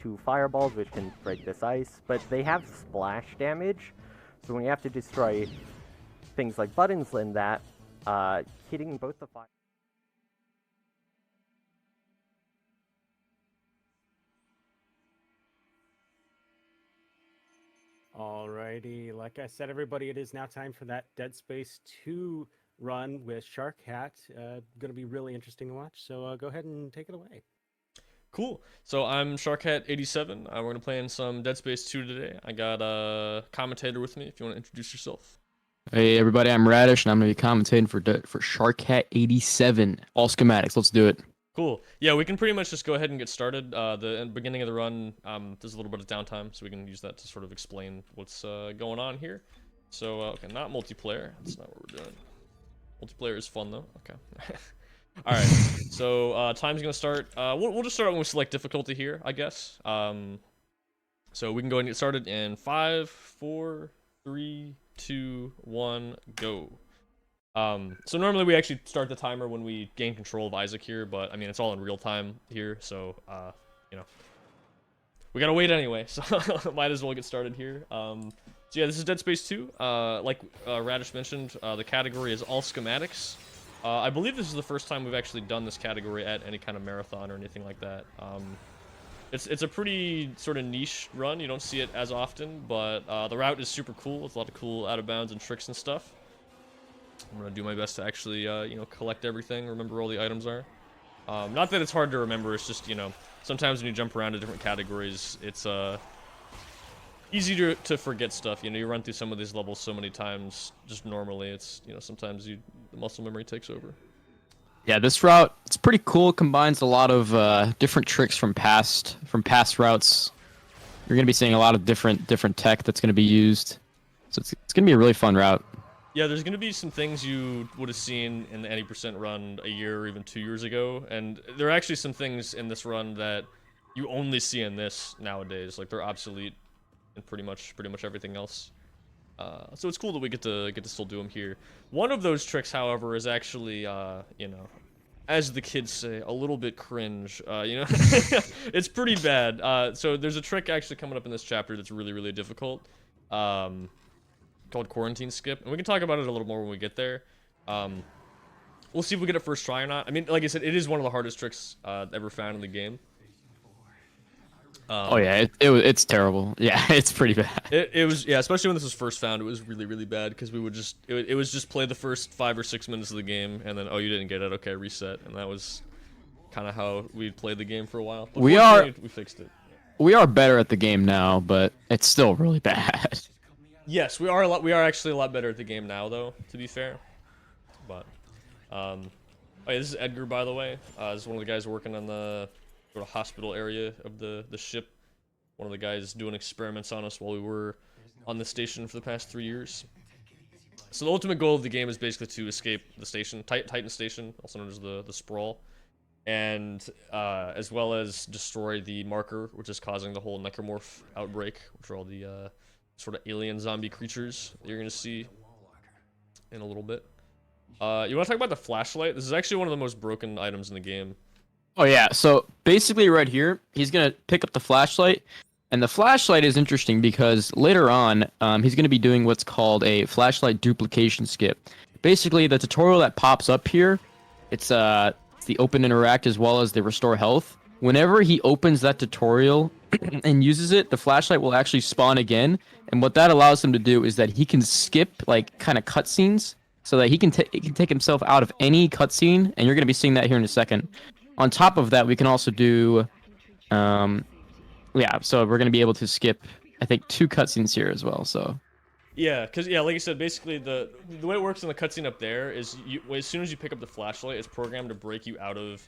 2 fireballs, which can break this ice, but they have splash damage, so when you have to destroy things like buttons and that, hitting both the fire. Alrighty, like I said, everybody, it is now time for that Dead Space 2 run with Sharkhat. Going to be really interesting to watch, so go ahead and take it away. Cool. So I'm Sharkhat87. We're gonna play in some Dead Space 2 today. I got a commentator with me. If you want to introduce yourself. Hey everybody, I'm Radish, and I'm gonna be commentating for Sharkhat87. All schematics. Let's do it. Cool. Yeah, we can pretty much just go ahead and get started. The beginning of the run, there's a little bit of downtime, so we can use that to sort of explain what's going on here. So, okay, not multiplayer. That's not what we're doing. Multiplayer is fun, though. Okay. All right. So, time's going to start. We'll just start with select difficulty here, I guess. So, we can go ahead and get started in 5, 4, 3, 2, 1, go. So normally we actually start the timer when we gain control of Isaac here, but I mean it's all in real time here, so you know, we gotta wait anyway, so might as well get started here. So yeah, this is Dead Space 2. Like Radish mentioned, the category is all schematics. I believe this is the first time we've actually done this category at any kind of marathon or anything like that. It's a pretty sort of niche run. You don't see it as often, but the route is super cool. It's a lot of cool out of bounds and tricks and stuff. I'm gonna do my best to actually, you know, collect everything, remember where all the items are. Not that it's hard to remember, it's just, you know, sometimes when you jump around to different categories, it's, easy to forget stuff. You know, you run through some of these levels so many times, just normally, it's, you know, sometimes the muscle memory takes over. Yeah, this route, it's pretty cool. It combines a lot of different tricks from past routes. You're gonna be seeing a lot of different tech that's gonna be used. So it's gonna be a really fun route. Yeah, there's going to be some things you would have seen in the 80% run a year or even 2 years ago, and there are actually some things in this run that you only see in this nowadays. Like, they're obsolete in pretty much everything else. So it's cool that we get to still do them here. One of those tricks, however, is actually, you know, as the kids say, a little bit cringe. You know, it's pretty bad. So there's a trick actually coming up in this chapter that's really, really difficult. Called Quarantine Skip, and we can talk about it a little more when we get there. We'll see if we get it first try or not. I mean, like I said, it is one of the hardest tricks ever found in the game. Oh yeah, it's terrible. Yeah, it's pretty bad. It was, yeah, especially when this was first found, it was really, really bad, because we would just, it was just play the first 5 or 6 minutes of the game, and then, oh, you didn't get it, okay, reset, and that was kind of how we played the game for a while. But we fixed it. We are better at the game now, but it's still really bad. Yes, we are actually a lot better at the game now, though, to be fair. But, oh yeah, this is Edgar, by the way. This is one of the guys working on the sort of hospital area of the ship. One of the guys doing experiments on us while we were on the station for the past 3 years. So the ultimate goal of the game is basically to escape the station, Titan Station, also known as the Sprawl, and as well as destroy the marker, which is causing the whole necromorph outbreak, which are all the sort of alien zombie creatures that you're gonna see in a little bit. You want to talk about the flashlight? This is actually one of the most broken items in the game. Oh yeah, so basically right here, he's gonna pick up the flashlight, and the flashlight is interesting because later on, he's gonna be doing what's called a flashlight duplication skip. Basically, the tutorial that pops up here, it's the open interact as well as the restore health. Whenever he opens that tutorial and uses it, the flashlight will actually spawn again. And what that allows him to do is that he can skip like kind of cutscenes, so that he can take himself out of any cutscene. And you're going to be seeing that here in a second. On top of that, we can also do, yeah. So we're going to be able to skip, I think, 2 cutscenes here as well. So. Yeah, because, yeah, like I said, basically the way it works in the cutscene up there is as soon as you pick up the flashlight, it's programmed to break you out of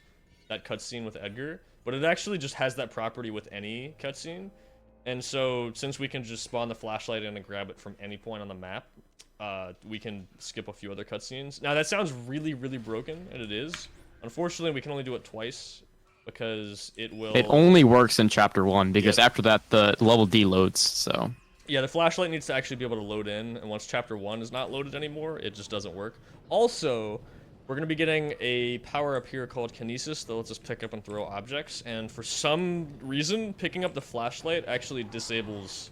that cutscene with Edgar, but it actually just has that property with any cutscene. And so, since we can just spawn the flashlight in and grab it from any point on the map, we can skip a few other cutscenes. Now, that sounds really, really broken, and it is. Unfortunately, we can only do it twice, because it will... It only works in Chapter 1, because after that, the level deloads, so... Yeah, the flashlight needs to actually be able to load in, and once Chapter 1 is not loaded anymore, it just doesn't work. Also, we're going to be getting a power up here called Kinesis that lets us pick up and throw objects. And for some reason, picking up the flashlight actually disables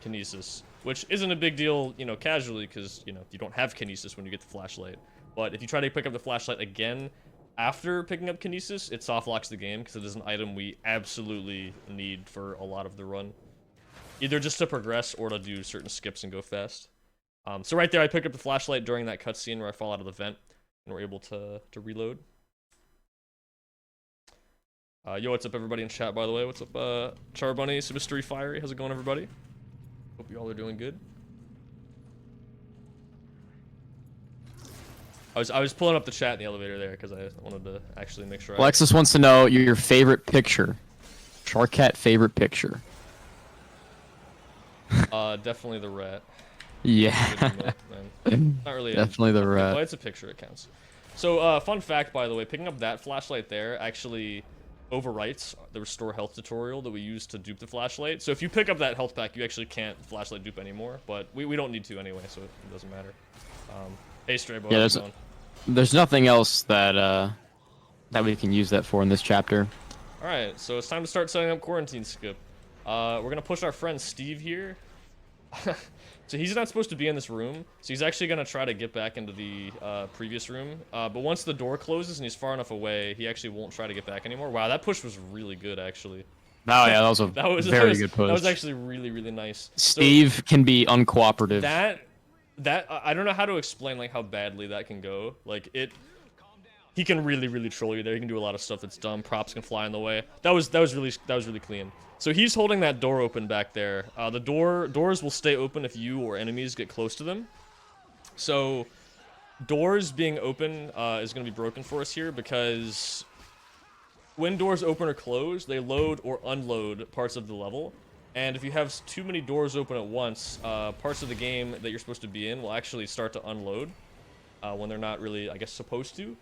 Kinesis, which isn't a big deal, you know, casually, because, you know, you don't have Kinesis when you get the flashlight. But if you try to pick up the flashlight again after picking up Kinesis, it soft locks the game because it is an item we absolutely need for a lot of the run. Either just to progress or to do certain skips and go fast. So right there, I picked up the flashlight during that cutscene where I fall out of the vent, and we're able to reload. Yo, what's up, everybody in chat, by the way? What's up, Charbunny, Mystery Fiery? How's it going, everybody? Hope you all are doing good. I was pulling up the chat in the elevator there because I wanted to actually make sure. Alexis wants to know your favorite picture. Sharkhat favorite picture. Definitely the rat. Yeah. Not really. Definitely the rat. Well, it's a picture. It counts. So, fun fact, by the way, picking up that flashlight there actually overwrites the restore health tutorial that we used to dupe the flashlight. So if you pick up that health pack, you actually can't flashlight dupe anymore. But we don't need to anyway, so it doesn't matter. Hey, Straybo. Yeah, there's nothing else that that we can use that for in this chapter. All right, so it's time to start setting up quarantine skip. We're gonna push our friend Steve here. So he's not supposed to be in this room, so he's actually gonna try to get back into the previous room. But once the door closes and he's far enough away, he actually won't try to get back anymore. Wow, that push was really good, actually. Oh yeah, that was a very good push. That was actually really, really nice. Steve can be uncooperative. That I don't know how to explain like how badly that can go. Like he can really troll you there. He can do a lot of stuff that's dumb. Props can fly in the way. That was really clean. So he's holding that door open back there. The doors will stay open if you or enemies get close to them. So doors being open is going to be broken for us here because when doors open or close, they load or unload parts of the level. And if you have too many doors open at once, parts of the game that you're supposed to be in will actually start to unload when they're not really, I guess, supposed to.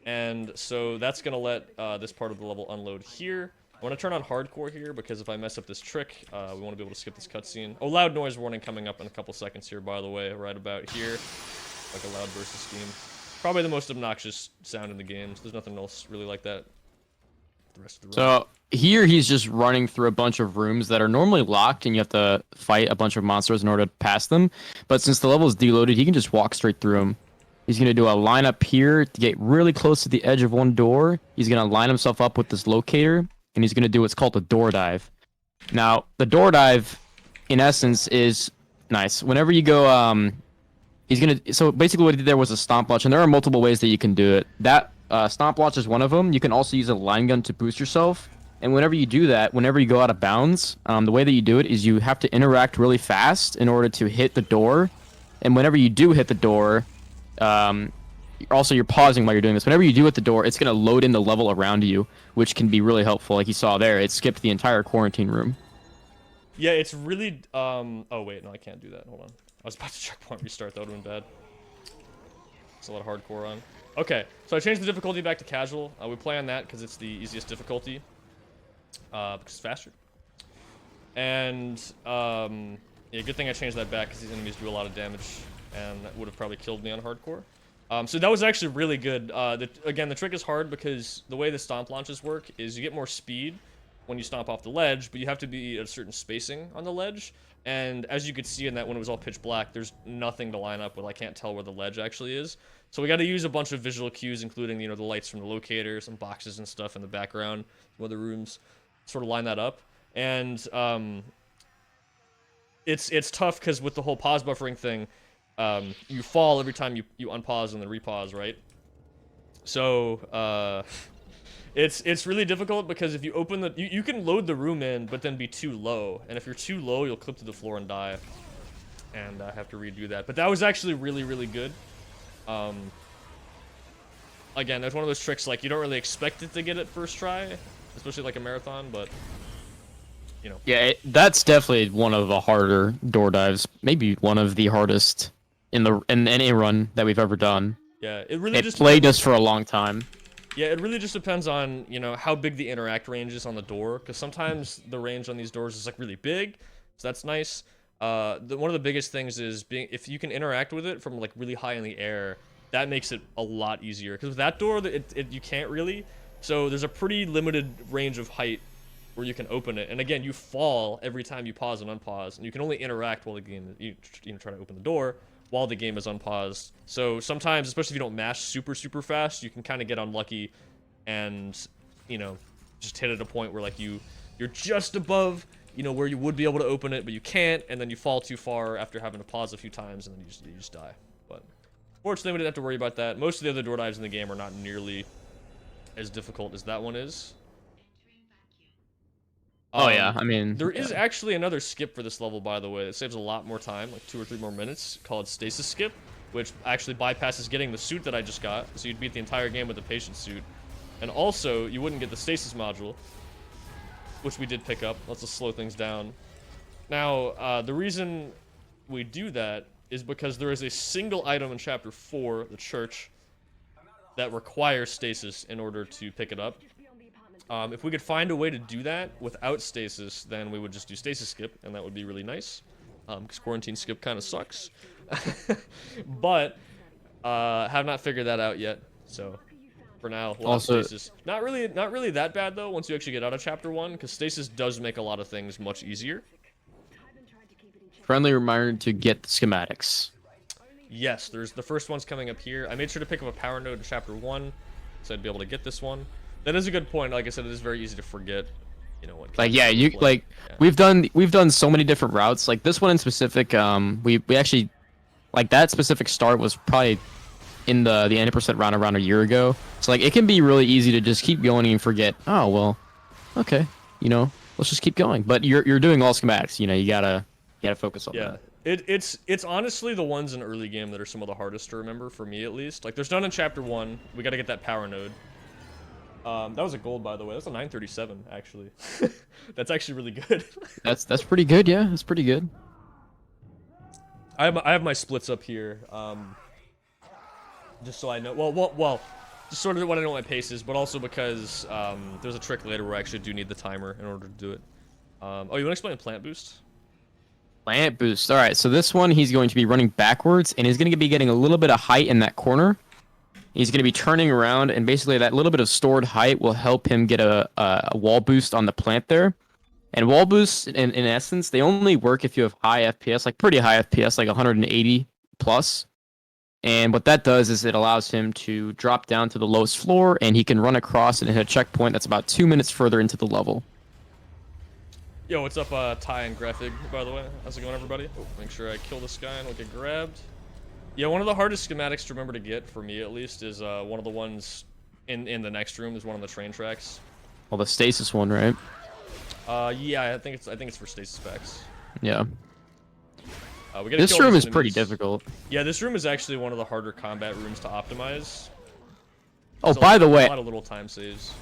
And so that's going to let this part of the level unload here. I want to turn on hardcore here because if I mess up this trick, we want to be able to skip this cutscene. Oh, loud noise warning coming up in a couple seconds here, by the way, right about here. Like a loud burst of steam. Probably the most obnoxious sound in the game. There's nothing else really like that. The rest of the run. So here he's just running through a bunch of rooms that are normally locked and you have to fight a bunch of monsters in order to pass them. But since the level is deloaded, he can just walk straight through them. He's going to do a line up here to get really close to the edge of one door. He's going to line himself up with this locator, and he's going to do what's called a door dive. Now, the door dive, in essence, is nice. Whenever you go, he's going to... So basically what he did there was a stomp launch, and there are multiple ways that you can do it. That stomp launch is one of them. You can also use a line gun to boost yourself. And whenever you do that, whenever you go out of bounds, the way that you do it is you have to interact really fast in order to hit the door. And whenever you do hit the door... also, you're pausing while you're doing this. Whenever you do hit the door, it's going to load in the level around you, which can be really helpful. Like you saw there, it skipped the entire quarantine room. Yeah, it's really... Oh, wait, no, I can't do that. Hold on. I was about to checkpoint restart. That would have been bad. It's a lot of hardcore on. Okay, so I changed the difficulty back to casual. We play on that because it's the easiest difficulty. Because it's faster. And, yeah, good thing I changed that back because these enemies do a lot of damage. And that would have probably killed me on hardcore. So that was actually really good. Again, the trick is hard because the way the stomp launches work is you get more speed when you stomp off the ledge, but you have to be at a certain spacing on the ledge. And as you could see in that when it was all pitch black, there's nothing to line up with. I can't tell where the ledge actually is. So we got to use a bunch of visual cues, including, you know, the lights from the locators and boxes and stuff in the background, some other rooms, sort of line that up. And it's tough because with the whole pause buffering thing, you fall every time you unpause and then repause, right? So, it's really difficult because if you open the... You can load the room in, but then be too low. And if you're too low, you'll clip to the floor and die. And I have to redo that. But that was actually really, really good. Again, that's one of those tricks, like, you don't really expect it to get it first try. Especially like a marathon, but... You know. Yeah, that's definitely one of the harder door dives. Maybe one of the hardest in any run that we've ever done. Yeah, it really just plagued us for a long time. Yeah, it really just depends on, you know, how big the interact range is on the door, because sometimes the range on these doors is like really big, so that's nice. One of the biggest things is if you can interact with it from like really high in the air, that makes it a lot easier. Because with that door, you can't really. So there's a pretty limited range of height where you can open it. And again, you fall every time you pause and unpause. And you can only interact while the game, you try to open the door while the game is unpaused. So sometimes, especially if you don't mash super, super fast, you can kind of get unlucky and, you know, just hit at a point where like you're just above, you know, where you would be able to open it, but you can't, and then you fall too far after having to pause a few times, and then you just die. But fortunately, we didn't have to worry about that. Most of the other door dives in the game are not nearly as difficult as that one is. Oh yeah, I mean, there is actually another skip for this level, by the way. It saves a lot more time, like 2 or 3 more minutes, called Stasis Skip, which actually bypasses getting the suit that I just got, so you'd beat the entire game with the patient suit. And also, you wouldn't get the stasis module, which we did pick up. Let's just slow things down. Now, the reason we do that is because there is a single item in Chapter 4, the church, that requires stasis in order to pick it up. If we could find a way to do that without stasis, then we would just do stasis skip, and that would be really nice. Because quarantine skip kind of sucks. But, have not figured that out yet, so... For now, also, stasis. Not really that bad though. Once you actually get out of Chapter 1, because stasis does make a lot of things much easier. Friendly reminder to get the schematics. Yes, there's the first one's coming up here. I made sure to pick up a power node in Chapter 1, so I'd be able to get this one. That is a good point. Like I said, it is very easy to forget. You know what? Like yeah, we've done so many different routes. Like this one in specific, we actually like that specific start was probably in the 90% round around a year ago. So like it can be really easy to just keep going and forget, oh well, okay, you know, let's just keep going. But you're doing all schematics, you know, you gotta focus on that. It's honestly the ones in early game that are some of the hardest to remember, for me at least. Like there's none in Chapter 1. We gotta get that power node. That was a gold, by the way. That's a 937 actually. That's actually really good. That's pretty good, yeah. That's pretty good. I have my splits up here. Just so I know, well, just sort of what I know my pace is, but also because there's a trick later where I actually do need the timer in order to do it. Oh, you want to explain plant boost? Plant boost. All right, so this one he's going to be running backwards, and he's going to be getting a little bit of height in that corner. He's going to be turning around, and basically that little bit of stored height will help him get a wall boost on the plant there. And wall boosts, in essence, they only work if you have high FPS, like pretty high FPS, like 180 plus. And what that does is it allows him to drop down to the lowest floor, and he can run across and hit a checkpoint that's about 2 minutes further into the level. Yo, what's up, Ty and Graphic, by the way? How's it going, everybody? Oh, make sure I kill this guy and don't get grabbed. Yeah, one of the hardest schematics to remember to get, for me at least, is one of the ones in the next room. There's one on the train tracks. Well, the stasis one, right? Yeah, I think it's for stasis packs. Yeah. This room is pretty difficult. Yeah, this room is actually one of the harder combat rooms to optimize. Oh, by the way, a lot of little time saves.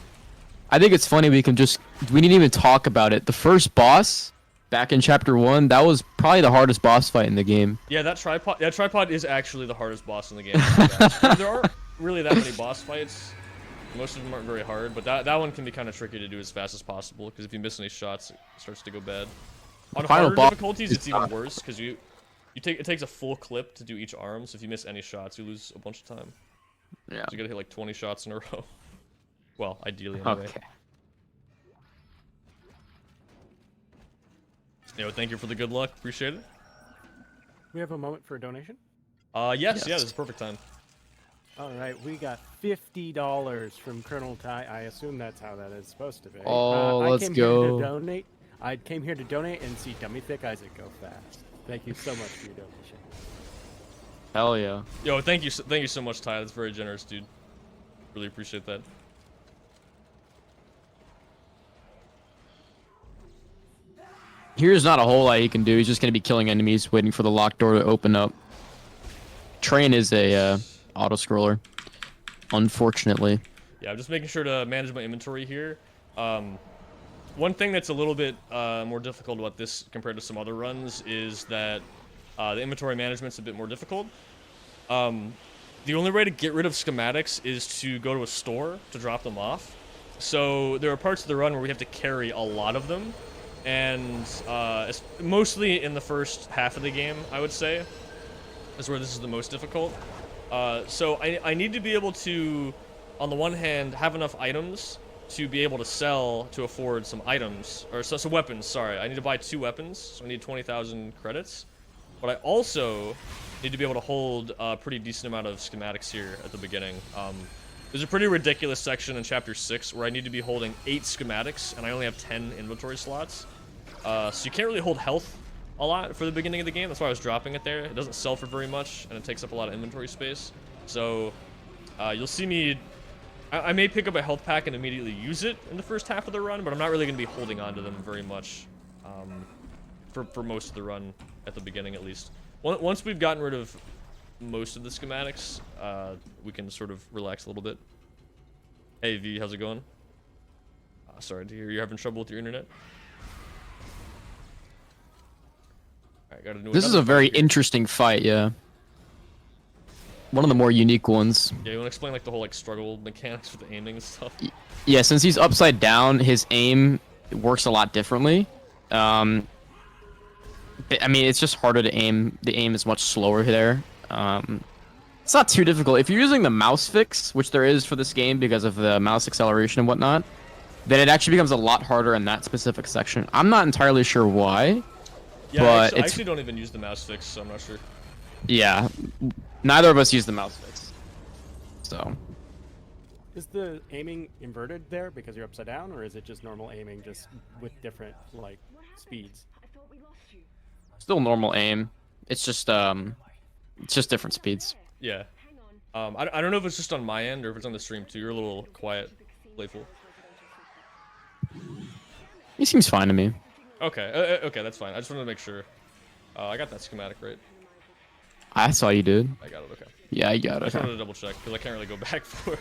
I think it's funny we didn't even talk about it. The first boss back in Chapter 1, that was probably the hardest boss fight in the game. Yeah, that tripod is actually the hardest boss in the game. There aren't really that many boss fights. Most of them aren't very hard, but that one can be kind of tricky to do as fast as possible, because if you miss any shots, it starts to go bad. On harder difficulties, it's even worse, because it takes a full clip to do each arm, so if you miss any shots, you lose a bunch of time. Yeah. So you gotta hit like 20 shots in a row. Well, ideally anyway. Okay. Yo, thank you for the good luck. Appreciate it. We have a moment for a donation? Yes. Yeah, this is perfect time. All right, we got $50 from Colonel Ty. I assume that's how that is supposed to be. Oh, let's go. I came here to donate and see Dummy Thick Isaac go fast. Thank you so much for your donation. Hell yeah. Yo, thank you so much, Ty. That's very generous, dude. Really appreciate that. Here's not a whole lot he can do. He's just going to be killing enemies, waiting for the locked door to open up. Train is a auto-scroller, unfortunately. Yeah, I'm just making sure to manage my inventory here. One thing that's a little bit more difficult about this compared to some other runs is that the inventory management's a bit more difficult. The only way to get rid of schematics is to go to a store to drop them off. So there are parts of the run where we have to carry a lot of them, and mostly in the first half of the game, I would say, is where this is the most difficult. So I need to be able to, on the one hand, have enough items to be able to sell to afford some items, or some weapons, sorry. I need to buy 2 weapons, so I need 20,000 credits. But I also need to be able to hold a pretty decent amount of schematics here at the beginning. There's a pretty ridiculous section in Chapter 6 where I need to be holding 8 schematics, and I only have 10 inventory slots. So you can't really hold health a lot for the beginning of the game. That's why I was dropping it there. It doesn't sell for very much, and it takes up a lot of inventory space. So you'll see me... I may pick up a health pack and immediately use it in the first half of the run, but I'm not really going to be holding on to them very much for most of the run, at the beginning at least. Once we've gotten rid of most of the schematics, we can sort of relax a little bit. Hey V, how's it going? Sorry to hear you're having trouble with your internet. Alright, gotta do This is a very interesting fight, yeah. One of the more unique ones. Yeah, you wanna explain like the whole like struggle mechanics with the aiming and stuff? Yeah, since he's upside down, his aim works a lot differently. I mean, it's just harder to aim. The aim is much slower there. It's not too difficult. If you're using the mouse fix, which there is for this game because of the mouse acceleration and whatnot, then it actually becomes a lot harder in that specific section. I'm not entirely sure why. Yeah, but I actually don't even use the mouse fix, so I'm not sure. Yeah, neither of us use the mouse fix. So. Is the aiming inverted there because you're upside down, or is it just normal aiming, just with different like speeds? Still normal aim. It's just different speeds. Yeah. I don't know if it's just on my end or if it's on the stream too. You're a little quiet, playful. He seems fine to me. Okay, okay, that's fine. I just wanted to make sure. I got that schematic right. I saw you did. I got it, okay. Yeah, you got I it. just wanted to double check, because I can't really go back for it.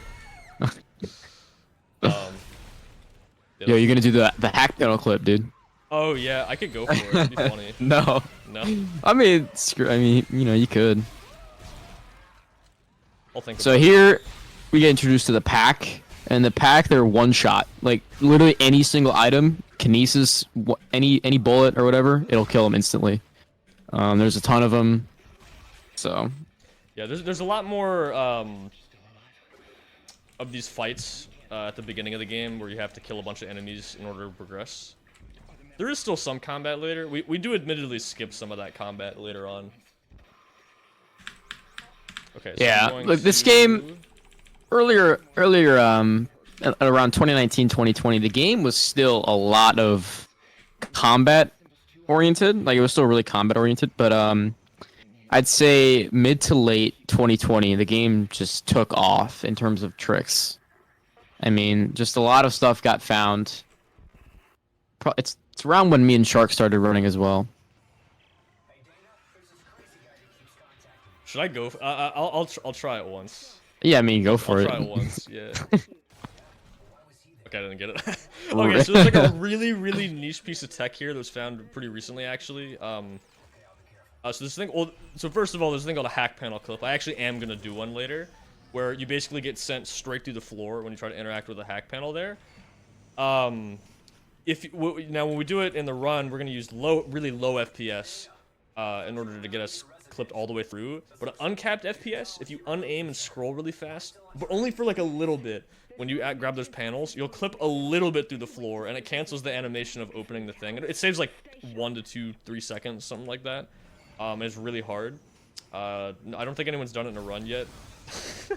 Yo, you're gonna do the hack panel clip, dude. Oh yeah, I could go for it. It'd be funny. No. No? I mean, you know, you could. I'll think So about it. here, we get introduced to the pack. And the pack, they're one shot. Like, literally any single item, kinesis, any bullet or whatever, it'll kill them instantly. There's a ton of them. So. Yeah, there's a lot more of these fights at the beginning of the game where you have to kill a bunch of enemies in order to progress. There is still some combat later. We do admittedly skip some of that combat later on. Okay, so yeah, look, this game earlier around 2019-2020, the game was still a lot of combat oriented. Like, it was still really combat oriented, but I'd say mid to late 2020, the game just took off in terms of tricks. I mean, just a lot of stuff got found. It's around when me and Shark started running as well. Should I go? I'll try it once. Yeah, I mean, go for I'll it. try it once. Yeah. Okay, I didn't get it. Okay, so there's like a really niche piece of tech here that was found pretty recently, actually. So this thing. Well, so first of all, there's a thing called a hack panel clip. I actually am gonna do one later, where you basically get sent straight through the floor when you try to interact with a hack panel there. Now when we do it in the run, we're gonna use really low FPS in order to get us clipped all the way through. But uncapped FPS, if you unaim and scroll really fast, but only for like a little bit, when you grab those panels, you'll clip a little bit through the floor, and it cancels the animation of opening the thing. It saves like 1 to 2, 3 seconds, something like that. It's really hard. I don't think anyone's done it in a run yet. So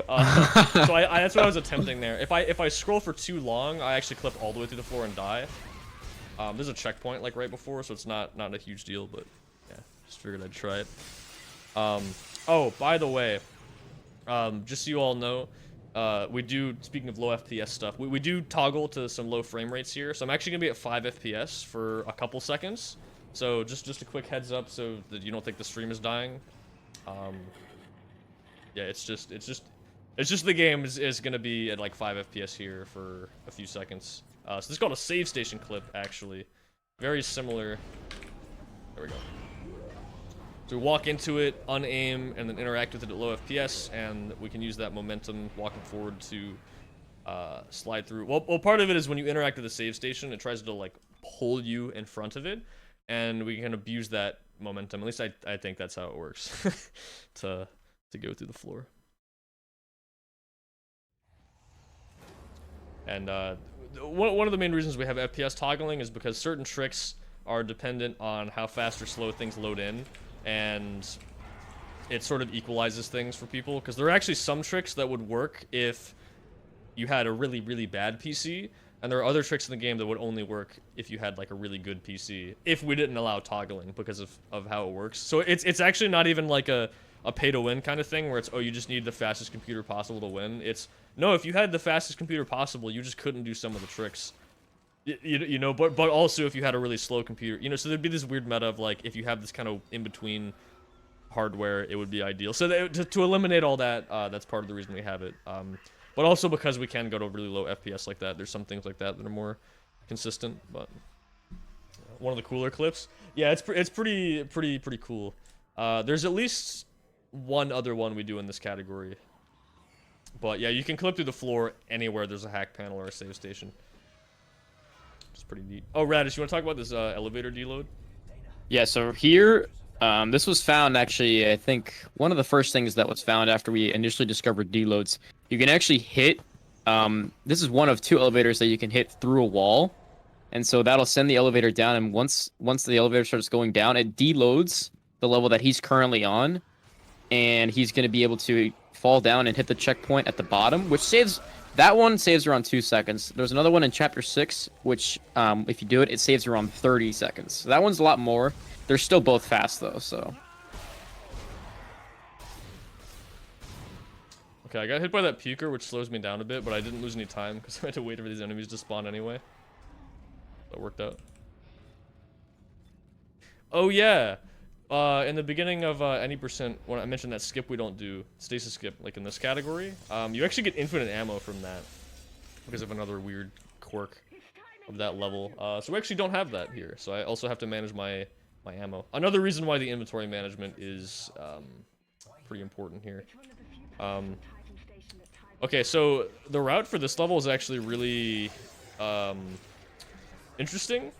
that's what I was attempting there. If I scroll for too long, I actually clip all the way through the floor and die. There's a checkpoint like right before, so it's not a huge deal, but yeah, just figured I'd try it. Oh, by the way, just so you all know, we do, speaking of low FPS stuff, we do toggle to some low frame rates here, so I'm actually gonna be at 5 FPS for a couple seconds. So just a quick heads up so that you don't think the stream is dying. Yeah, it's just the game is gonna be at like 5 FPS here for a few seconds. So this is called a save station clip, actually. Very similar. There we go. So we walk into it, unaim, and then interact with it at low FPS, and we can use that momentum walking forward to slide through. Well, part of it is when you interact with the save station, it tries to like pull you in front of it, and we can abuse that momentum. At least I think that's how it works. to to go through the floor. And one of the main reasons we have FPS toggling is because certain tricks are dependent on how fast or slow things load in, and it sort of equalizes things for people, because there are actually some tricks that would work if you had a really, really bad PC, and there are other tricks in the game that would only work if you had like a really good PC, if we didn't allow toggling because of how it works. So it's actually not even like a pay-to-win kind of thing where it's, oh, you just need the fastest computer possible to win. It's, no, if you had the fastest computer possible, you just couldn't do some of the tricks. You know, but also if you had a really slow computer, you know, so there'd be this weird meta of like, if you have this kind of in-between hardware, it would be ideal. So to eliminate all that, that's part of the reason we have it. But also because we can go to really low FPS like that. There's some things like that that are more consistent. But one of the cooler clips, yeah, it's pretty cool. There's at least one other one we do in this category. But yeah, you can clip through the floor anywhere there's a hack panel or a save station. It's pretty neat. Oh, Radish, you want to talk about this elevator deload? Yeah, so here, this was found actually, I think, one of the first things that was found after we initially discovered deloads. You can actually hit, this is one of 2 elevators that you can hit through a wall. And so that'll send the elevator down, and once the elevator starts going down, it deloads the level that he's currently on. And he's going to be able to fall down and hit the checkpoint at the bottom, which saves... That one saves around 2 seconds. There's another one in Chapter 6, which, if you do it, it saves around 30 seconds. So that one's a lot more. They're still both fast, though, so... Okay, I got hit by that puker, which slows me down a bit, but I didn't lose any time, because I had to wait for these enemies to spawn anyway. That worked out. Oh, yeah! In the beginning of any percent, when I mentioned that skip we don't do, stasis skip, like in this category, you actually get infinite ammo from that, because of another weird quirk of that level. So we actually don't have that here, so I also have to manage my ammo. Another reason why the inventory management is pretty important here. Okay, so the route for this level is actually really interesting.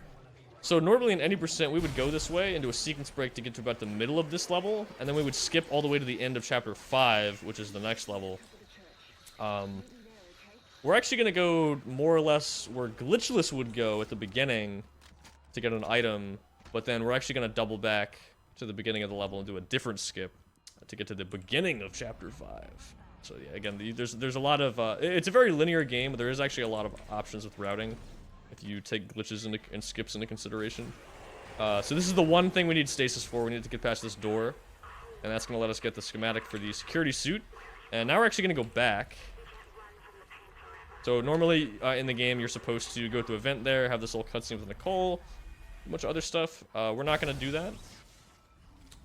So normally in any percent, we would go this way and do a sequence break to get to about the middle of this level, and then we would skip all the way to the end of Chapter 5, which is the next level. We're actually going to go more or less where Glitchless would go at the beginning to get an item, but then we're actually going to double back to the beginning of the level and do a different skip to get to the beginning of Chapter 5. So yeah, again, there's a lot of... it's a very linear game, but there is actually a lot of options with routing if you take glitches and skips into consideration. So this is the one thing we need stasis for. We need to get past this door, and that's going to let us get the schematic for the security suit. And now we're actually going to go back. So normally in the game, you're supposed to go to a vent there, have this little cutscene with Nicole, a bunch of other stuff. We're not going to do that.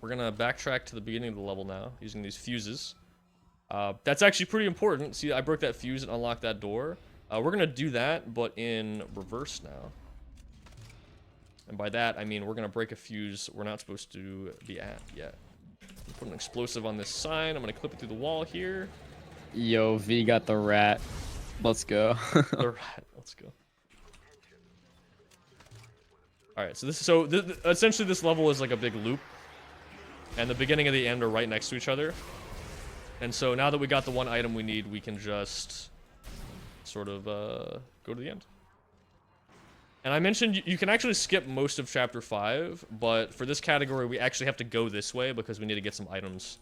We're going to backtrack to the beginning of the level now, using these fuses. That's actually pretty important. See, I broke that fuse and unlocked that door. We're going to do that, but in reverse now. And by that, I mean we're going to break a fuse we're not supposed to be at yet. Put an explosive on this sign. I'm going to clip it through the wall here. Yo, V got the rat. Let's go. The rat. Let's go. Alright, so essentially this level is like a big loop. And the beginning and the end are right next to each other. And so now that we got the one item we need, we can just sort of go to the end. And I mentioned you can actually skip most of Chapter 5, but for this category we actually have to go this way because we need to get some items.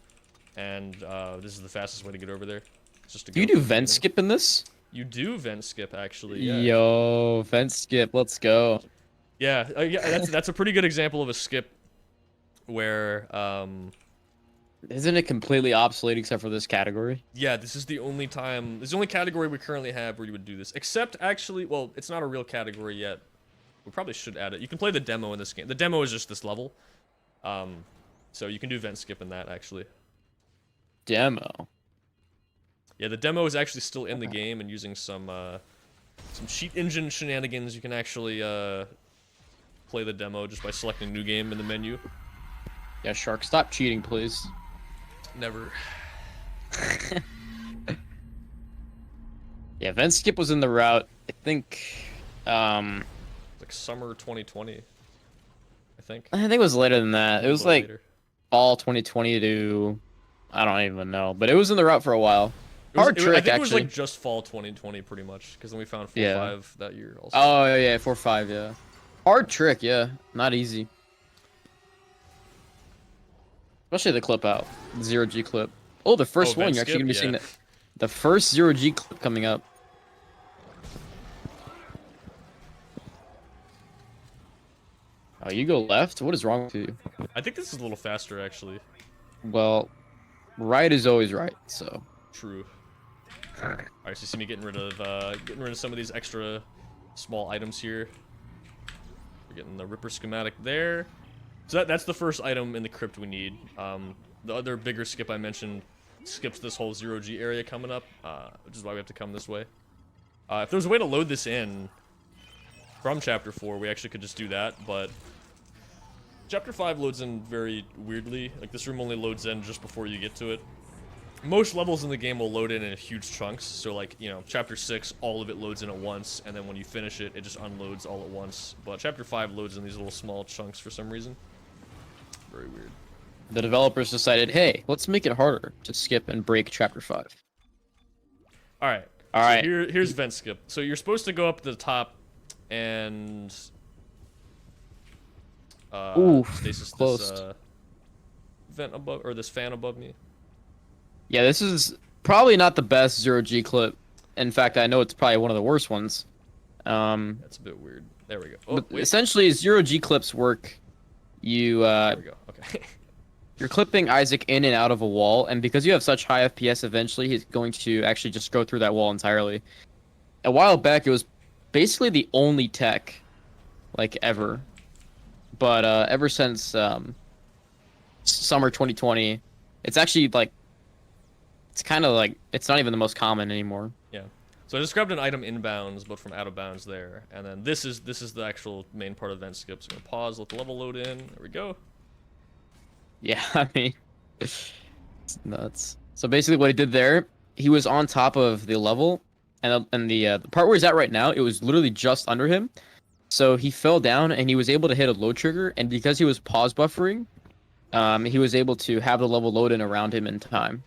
And this is the fastest way to get over there. It's just to Do you go do vent skip in this? You do vent skip, actually, yeah. Yo, vent skip, let's go. Yeah, that's a pretty good example of a skip where... Isn't it completely obsolete except for this category? Yeah, this is the only time... This is the only category we currently have where you would do this. Except, actually, well, it's not a real category yet. We probably should add it. You can play the demo in this game. The demo is just this level. So you can do vent skip in that, actually. Demo? Yeah, the demo is actually still in the game and using some cheat engine shenanigans. You can actually play the demo just by selecting new game in the menu. Yeah, Shark, stop cheating, please. Never. Yeah, vent skip was in the route. I think, like summer 2020, I think. I think it was later than that. It was like later. fall 2020 to I don't even know, but it was in the route for a while. Hard trick, I think it was actually. like just fall 2020, pretty much, because then we found 4.5 Yeah. that year also. Oh yeah, 4-5, yeah. Hard trick, yeah. Not easy. Especially the clip out, the 0G clip. Oh, the first one. vent You're actually skip? gonna be Yeah. seeing the first 0G clip coming up. Oh, you go left? What is wrong with you? I think this is a little faster, actually. Well, right is always right, so. True. Alright, so you see me getting rid of some of these extra small items here. We're getting the Ripper schematic there. So that's the first item in the crypt we need. The other bigger skip I mentioned skips this whole 0G area coming up, which is why we have to come this way. If there was a way to load this in from Chapter 4, we actually could just do that, but Chapter 5 loads in very weirdly. Like, this room only loads in just before you get to it. Most levels in the game will load in huge chunks, so like, you know, Chapter 6, all of it loads in at once, and then when you finish it, it just unloads all at once. But Chapter 5 loads in these little small chunks for some reason. Very weird. The developers decided, hey, let's make it harder to skip and break Chapter 5. Alright. Alright. So here's vent skip. So you're supposed to go up to the top and Ooh, stasis close. this vent above, or this fan above me. Yeah, this is probably not the best 0G clip. In fact, I know it's probably one of the worst ones. That's a bit weird. There we go. Oh, But wait. essentially, 0G clips work. You There we go. Okay. you're clipping Isaac in and out of a wall, and because you have such high FPS, eventually he's going to actually just go through that wall entirely. A while back, it was basically the only tech, like, ever. But ever since summer 2020, it's actually like, it's kind of like, it's not even the most common anymore. Yeah. So I just grabbed an item inbounds, but from out of bounds there, and then this is the actual main part of vent skip. So I'm gonna pause, let the level load in. There we go. Yeah, I mean, it's nuts. So basically, what he did there, he was on top of the level, and the part where he's at right now, it was literally just under him. So he fell down, and he was able to hit a load trigger, and because he was pause buffering, he was able to have the level load in around him in time.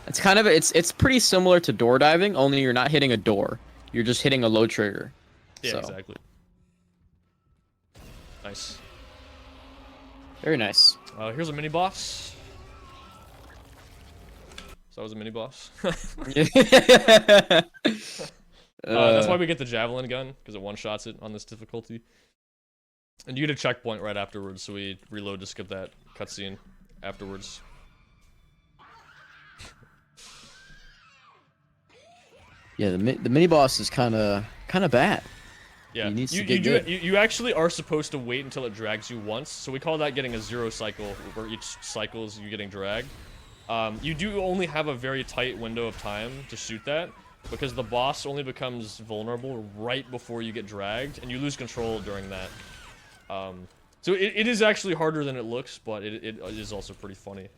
It's kind of it's pretty similar to door diving, only you're not hitting a door, you're just hitting a load trigger. Yeah, So, exactly. Nice. very nice. Here's a mini boss. So that was a mini boss. That's why we get the javelin gun, because it one-shots it on this difficulty. And you get a checkpoint right afterwards, so we reload to skip that cutscene afterwards. Yeah, the mini boss is kind of bad. Yeah, He needs to get good. you actually are supposed to wait until it drags you once, so we call that getting a 0 cycle, where each cycle is you getting dragged. You do only have a very tight window of time to shoot that, because the boss only becomes vulnerable right before you get dragged, and you lose control during that. So it is actually harder than it looks, but it is also pretty funny.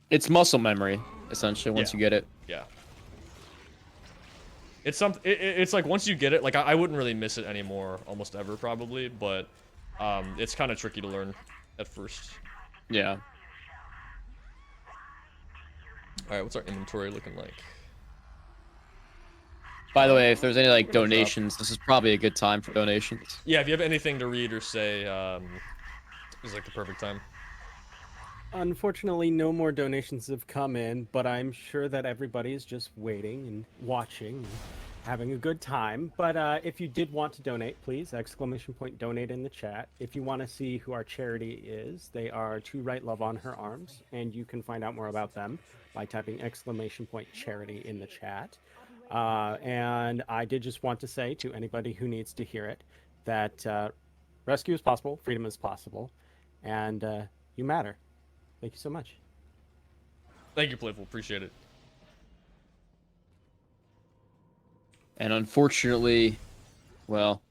It's muscle memory, essentially, once Yeah. you get it. Yeah. It's like once you get it, like I wouldn't really miss it anymore, almost ever probably, but it's kind of tricky to learn at first. Yeah. All right, what's our inventory looking like? By the way, if there's any like donations, this is probably a good time for donations. Yeah, if you have anything to read or say, this is like the perfect time. Unfortunately, no more donations have come in, but I'm sure that everybody is just waiting and watching and having a good time. But if you did want to donate, please, ! Donate in the chat. If you want to see who our charity is, they are To Write Love on Her Arms, and you can find out more about them by typing ! Charity in the chat. And I did just want to say to anybody who needs to hear it that rescue is possible, freedom is possible, and you matter. Thank you so much. Thank you, Playful. Appreciate it. And unfortunately, well,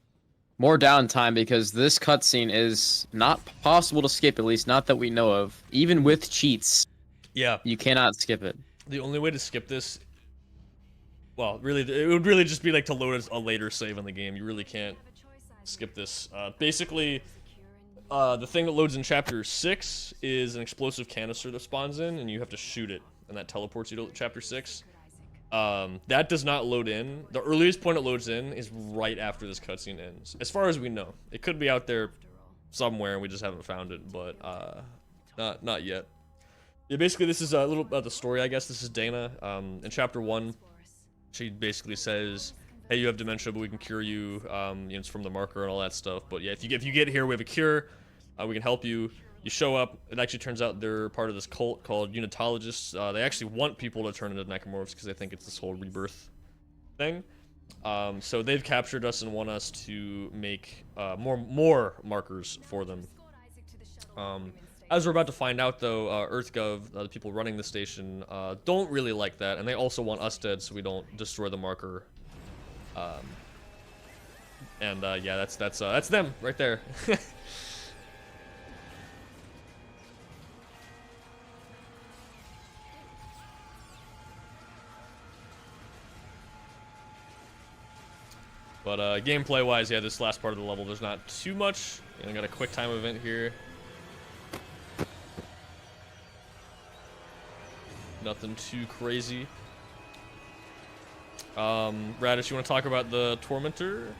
more downtime because this cutscene is not possible to skip, at least not that we know of. Even with cheats, Yeah. you cannot skip it. The only way to skip this, well, really, it would really just be like to load a later save in the game. You really can't skip this. Basically, the thing that loads in chapter 6 is an explosive canister that spawns in, and you have to shoot it, and that teleports you to chapter 6. That does not load in. The earliest point it loads in is right after this cutscene ends, as far as we know. It could be out there somewhere, and we just haven't found it, but not yet. Yeah, basically this is a little about the story, I guess. This is Dana. In chapter 1, she basically says, hey, you have dementia, but we can cure you. You know, it's from the marker and all that stuff. But yeah, if you get here, we have a cure. We can help you. You show up. It actually turns out they're part of this cult called Unitologists. They actually want people to turn into necromorphs because they think it's this whole rebirth thing. So they've captured us and want us to make more markers for them. As we're about to find out, though, EarthGov, the people running the station, don't really like that, and they also want us dead so we don't destroy the marker. Yeah, that's them right there. But gameplay-wise, yeah, this last part of the level, there's not too much. You know, got a quick time event here. Nothing too crazy. Radish, you want to talk about the Tormentor?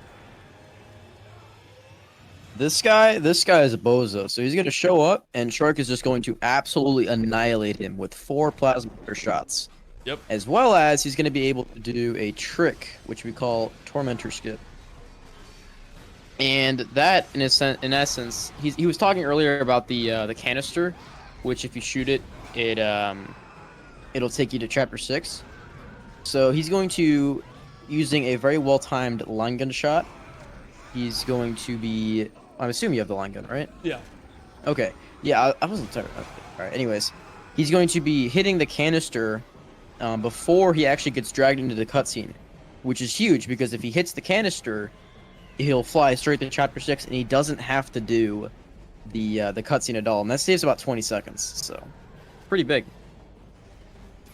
This guy is a bozo. So he's gonna show up, and Shark is just going to absolutely annihilate him with 4 plasma shots. Yep. As well as he's gonna be able to do a trick, which we call Tormentor Skip. And that, in essence, he was talking earlier about the canister, which if you shoot it, it'll take you to chapter 6. So he's going to, using a very well-timed line gun shot, he's going to be, I'm assuming you have the line gun, right? Yeah. Okay. Yeah, I wasn't sorry. Okay. All right. Anyways, he's going to be hitting the canister before he actually gets dragged into the cutscene, which is huge because if he hits the canister, he'll fly straight to chapter 6, and he doesn't have to do the cutscene at all, and that saves about 20 seconds. So, pretty big.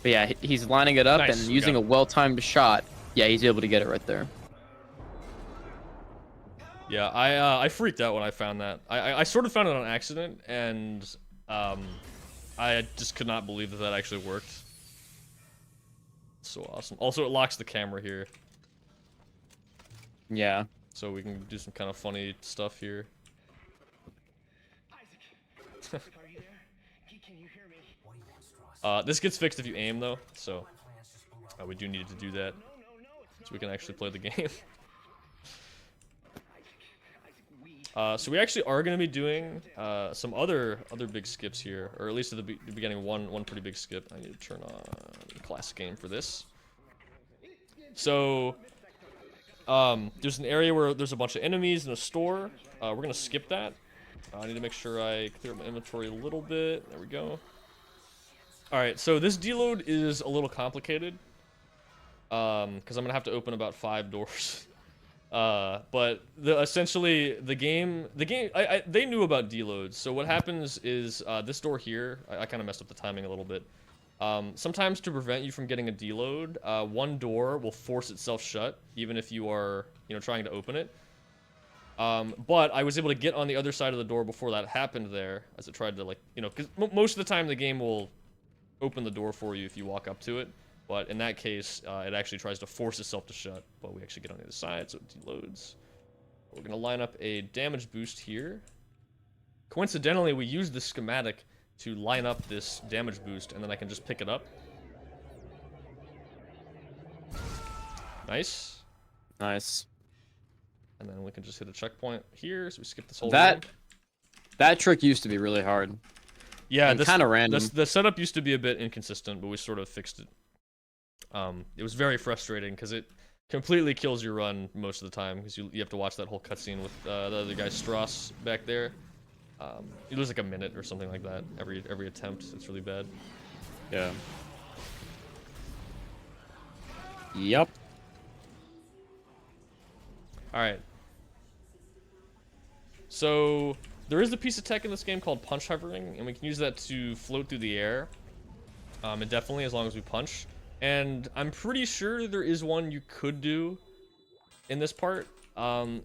But yeah, he's lining it up Nice. and using a well-timed shot. Yeah, he's able to get it right there. Yeah, I freaked out when I found that. I sort of found it on accident, and I just could not believe that actually worked. So awesome. Also, it locks the camera here, Yeah. so we can do some kind of funny stuff here. This gets fixed if you aim, though, so we do need to do that so we can actually play the game. So we actually are going to be doing some other big skips here, or at least at the beginning, one pretty big skip. I need to turn on classic game for this. So there's an area where there's a bunch of enemies in a store. We're going to skip that. I need to make sure I clear up my inventory a little bit. There we go. Alright, so this deload is a little complicated, because I'm going to have to open about 5 doors. But essentially the game, they knew about deloads. So what happens is this door here, I kind of messed up the timing a little bit. Sometimes to prevent you from getting a deload, one door will force itself shut, even if you are, trying to open it. But I was able to get on the other side of the door before that happened there, as it tried to, because most of the time the game will open the door for you if you walk up to it. But in that case, it actually tries to force itself to shut, but we actually get on the other side, so it deloads. We're going to line up a damage boost here. Coincidentally, we use the schematic to line up this damage boost, and then I can just pick it up. Nice. Nice. And then we can just hit a checkpoint here, so we skip this whole room. That trick used to be really hard. Yeah, kind of random. The setup used to be a bit inconsistent, but we sort of fixed it. It was very frustrating because it completely kills your run most of the time because you have to watch that whole cutscene with the other guy Strauss back there. You lose like a minute or something like that every attempt. It's really bad. Yeah. Yep. All right. So there is a piece of tech in this game called punch hovering, and we can use that to float through the air. Indefinitely, as long as we punch. And I'm pretty sure there is one you could do in this part.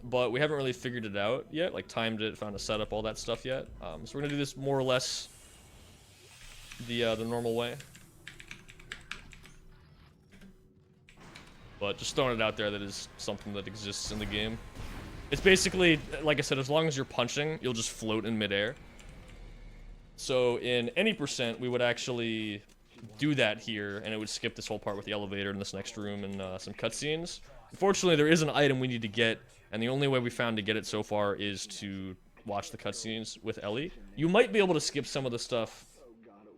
but we haven't really figured it out yet, like timed it, found a setup, all that stuff yet. So we're gonna do this more or less the normal way. But just throwing it out there, that is something that exists in the game. It's basically, like I said, as long as you're punching, you'll just float in midair. So in any percent, we would actually do that here, and it would skip this whole part with the elevator in this next room and some cutscenes. Unfortunately, there is an item we need to get, and the only way we found to get it so far is to watch the cutscenes with Ellie. You might be able to skip some of the stuff,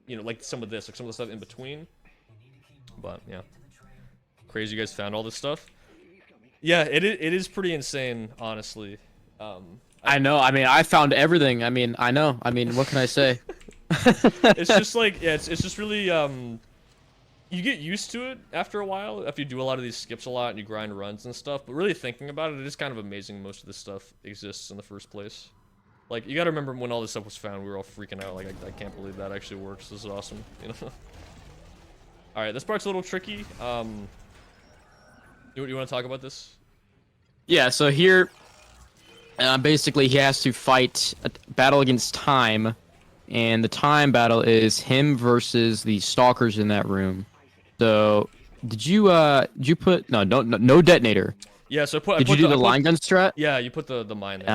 you know, like some of this, like some of the stuff in between. But yeah, crazy you guys found all this stuff. Yeah, it is pretty insane, honestly. I know. I mean, I found everything. I mean, I know. I mean, what can I say? It's just like, yeah, it's just really, you get used to it after a while, after you do a lot of these skips a lot and you grind runs and stuff, but really thinking about it, it is kind of amazing most of this stuff exists in the first place. Like, you gotta remember when all this stuff was found, we were all freaking out, like, I can't believe that actually works, this is awesome, you know? Alright, this part's a little tricky, you want to talk about this? Yeah, so here, basically he has to fight a battle against time, and the time battle is him versus the stalkers in that room. So, did you put no detonator? Yeah, so did you do the line gun strat? Yeah, you put the mine there.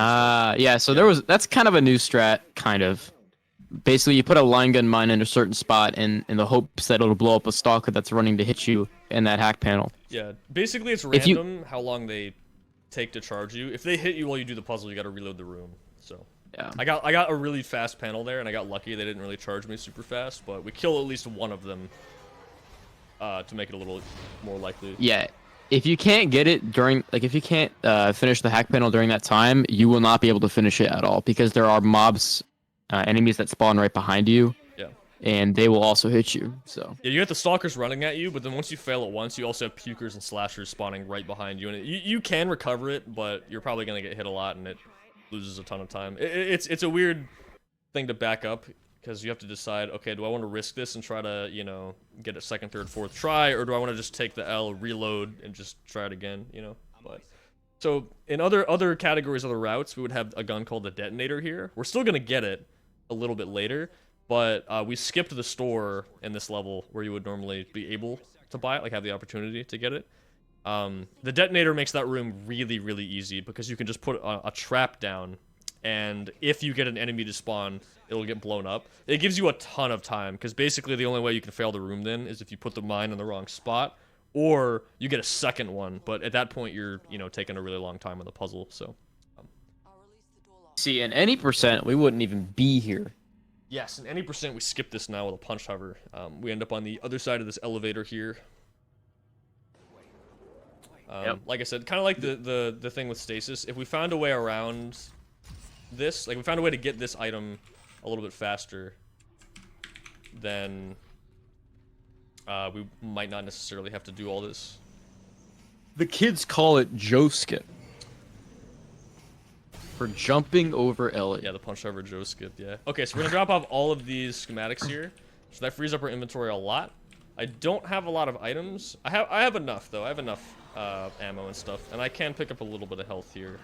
Yeah. So that's kind of a new strat, kind of. Basically, you put a line gun mine in a certain spot, in the hopes that it'll blow up a stalker that's running to hit you in that hack panel. Yeah, basically it's random how long they take to charge you. If they hit you while you do the puzzle, you got to reload the room. So yeah, I got a really fast panel there, and I got lucky they didn't really charge me super fast, but we kill at least one of them to make it a little more likely. Yeah. If you can't get it during, like, if you can't finish the hack panel during that time, you will not be able to finish it at all, because there are mobs, enemies that spawn right behind you. Yeah. And they will also hit you, so. Yeah, you have the stalkers running at you, but then once you fail at once, you also have pukers and slashers spawning right behind you, and you can recover it, but you're probably gonna get hit a lot, and it loses a ton of time. It's a weird thing to back up, because you have to decide, okay, do I want to risk this and try to, you know, get a second, third, fourth try, or do I want to just take the L, reload, and just try it again, you know? But so in other categories, other routes, we would have a gun called the detonator here. We're still gonna get it a little bit later, but we skipped the store in this level where you would normally be able to buy it, like have the opportunity to get it. The detonator makes that room really, really easy, because you can just put a trap down, and if you get an enemy to spawn, it'll get blown up. It gives you a ton of time, because basically the only way you can fail the room then is if you put the mine in the wrong spot, or you get a second one, but at that point you're, you know, taking a really long time on the puzzle, so. See, in any percent, we wouldn't even be here. Yes, in any percent, we skip this now with a punch hover. We end up on the other side of this elevator here. Yep. Like I said, kind of like the thing with stasis. If we found a way around this, like we found a way to get this item a little bit faster, then we might not necessarily have to do all this. The kids call it Joe skip. For jumping over Ellie. Yeah, the punch hover Joe skip, yeah. Okay, so we're gonna drop off all of these schematics here. So that frees up our inventory a lot. I don't have a lot of items. I have enough though. I have enough ammo and stuff, and I can pick up a little bit of health here.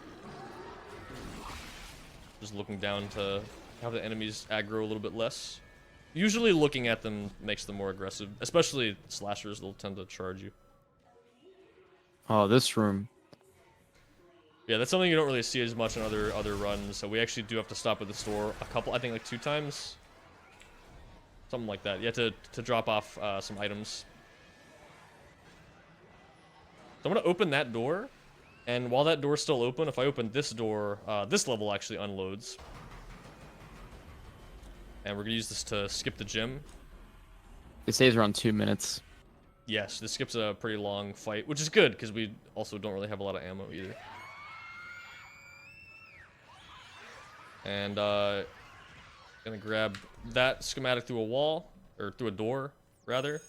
Just looking down to have the enemies aggro a little bit less. Usually looking at them makes them more aggressive, especially slashers. They'll tend to charge you. Oh, this room. Yeah, that's something you don't really see as much in other runs. So we actually do have to stop at the store a couple, I think like 2 times. Something like that. You have to drop off some items. So I'm gonna open that door, and while that door's still open, if I open this door, this level actually unloads. And we're gonna use this to skip the gym. It saves around 2 minutes. Yes, this skips a pretty long fight, which is good, because we also don't really have a lot of ammo either. And gonna grab that schematic through a wall, or through a door, rather.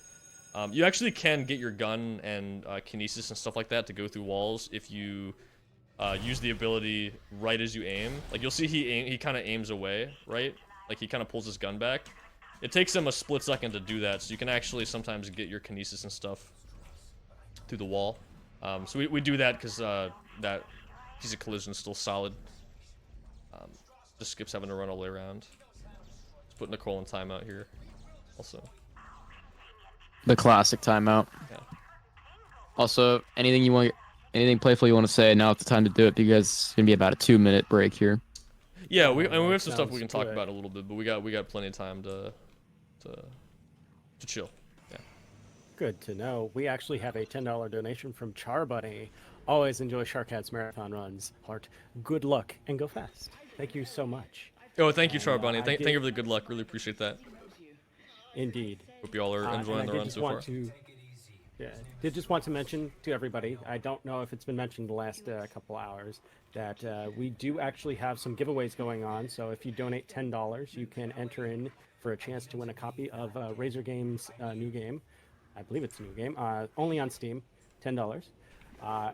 You actually can get your gun and kinesis and stuff like that to go through walls if you use the ability right as you aim. Like you'll see he kind of aims away, right? Like he kind of pulls his gun back. It takes him a split second to do that, so you can actually sometimes get your kinesis and stuff through the wall. So we do that because that He's a collision still solid. Just skips having to run all the way around. Let's put Nicole in timeout here. Also. The classic timeout. Yeah. Also, anything playful you want to say? Now it's the time to do it because it's gonna be about a 2-minute break here. Yeah, we have some stuff we can Sounds talk good. about a little bit, but we got plenty of time to chill. Yeah. Good to know. We actually have a $10 donation from Charbunny. Always enjoy Sharkhat's marathon runs. Heart, good luck and go fast. Thank you so much. Oh, thank you, Char I Bunny. Thank did- you for the good luck. Really appreciate that. Indeed. Hope you all are And enjoying I the did run just so want far. did just want to mention to everybody, I don't know if it's been mentioned the last couple hours, that we do actually have some giveaways going on. So if you donate $10, you can enter in for a chance to win a copy of Razor Games' new game. I believe it's a new game, only on Steam, $10.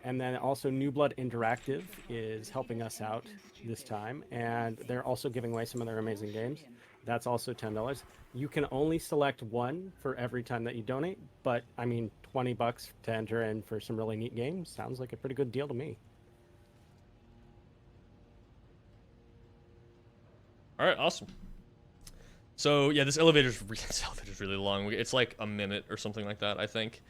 And then also New Blood Interactive is helping us out this time, and they're also giving away some of their amazing games. That's also $10. You can only select one for every time that you donate, but I mean, $20 to enter in for some really neat games sounds like a pretty good deal to me. All right, awesome. So yeah, this elevator's really long. It's like a minute or something like that, I think.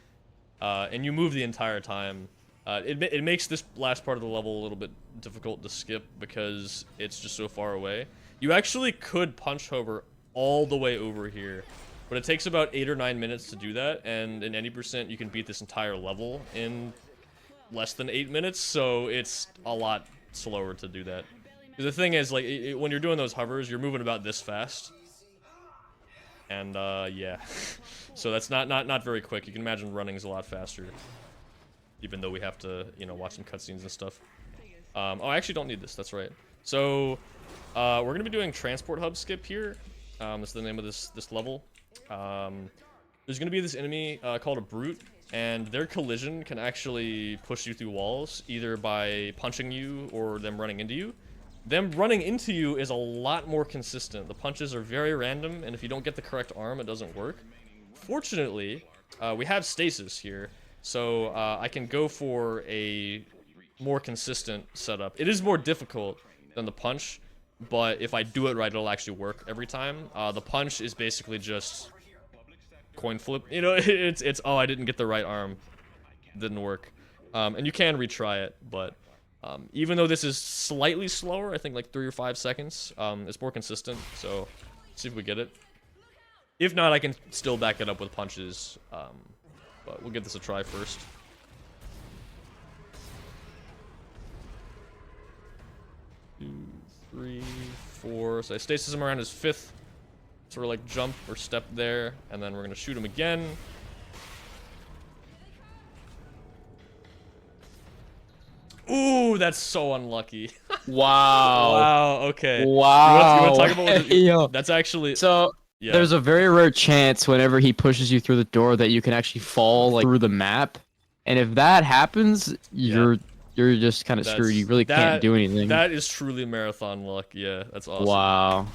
And you move the entire time. It makes this last part of the level a little bit difficult to skip because it's just so far away. You actually could punch hover all the way over here, but it takes about 8 or 9 minutes to do that, and in any percent you can beat this entire level in less than 8 minutes, so it's a lot slower to do that. The thing is, like, when you're doing those hovers, you're moving about this fast. And, yeah. So that's not very quick. You can imagine running is a lot faster. Even though we have to, you know, watch some cutscenes and stuff. Oh, I actually don't need this. That's right. So, we're going to be doing Transport Hub Skip here. That's the name of this level. There's going to be this enemy called a Brute. And their collision can actually push you through walls, either by punching you or them running into you. Them running into you is a lot more consistent. The punches are very random, and if you don't get the correct arm, it doesn't work. Fortunately, we have stasis here, so I can go for a more consistent setup. It is more difficult than the punch, but if I do it right, it'll actually work every time. The punch is basically just coin flip. You know, it's oh, I didn't get the right arm. Didn't work. And you can retry it, but even though this is slightly slower, I think like 3 or 5 seconds, it's more consistent, so see if we get it. If not, I can still back it up with punches, but we'll give this a try first. Two, 3, 4, so I stasis him around his 5th, sort of like jump or step there, and then we're gonna shoot him again. Ooh, that's so unlucky. Wow. Wow, okay. Wow. You want to talk about what Yo. that's actually... So Yeah. there's a very rare chance whenever he pushes you through the door that you can actually fall like through the map, and if that happens, you're just kind of screwed. You really can't do anything. That is truly marathon luck. Yeah, that's awesome. Wow.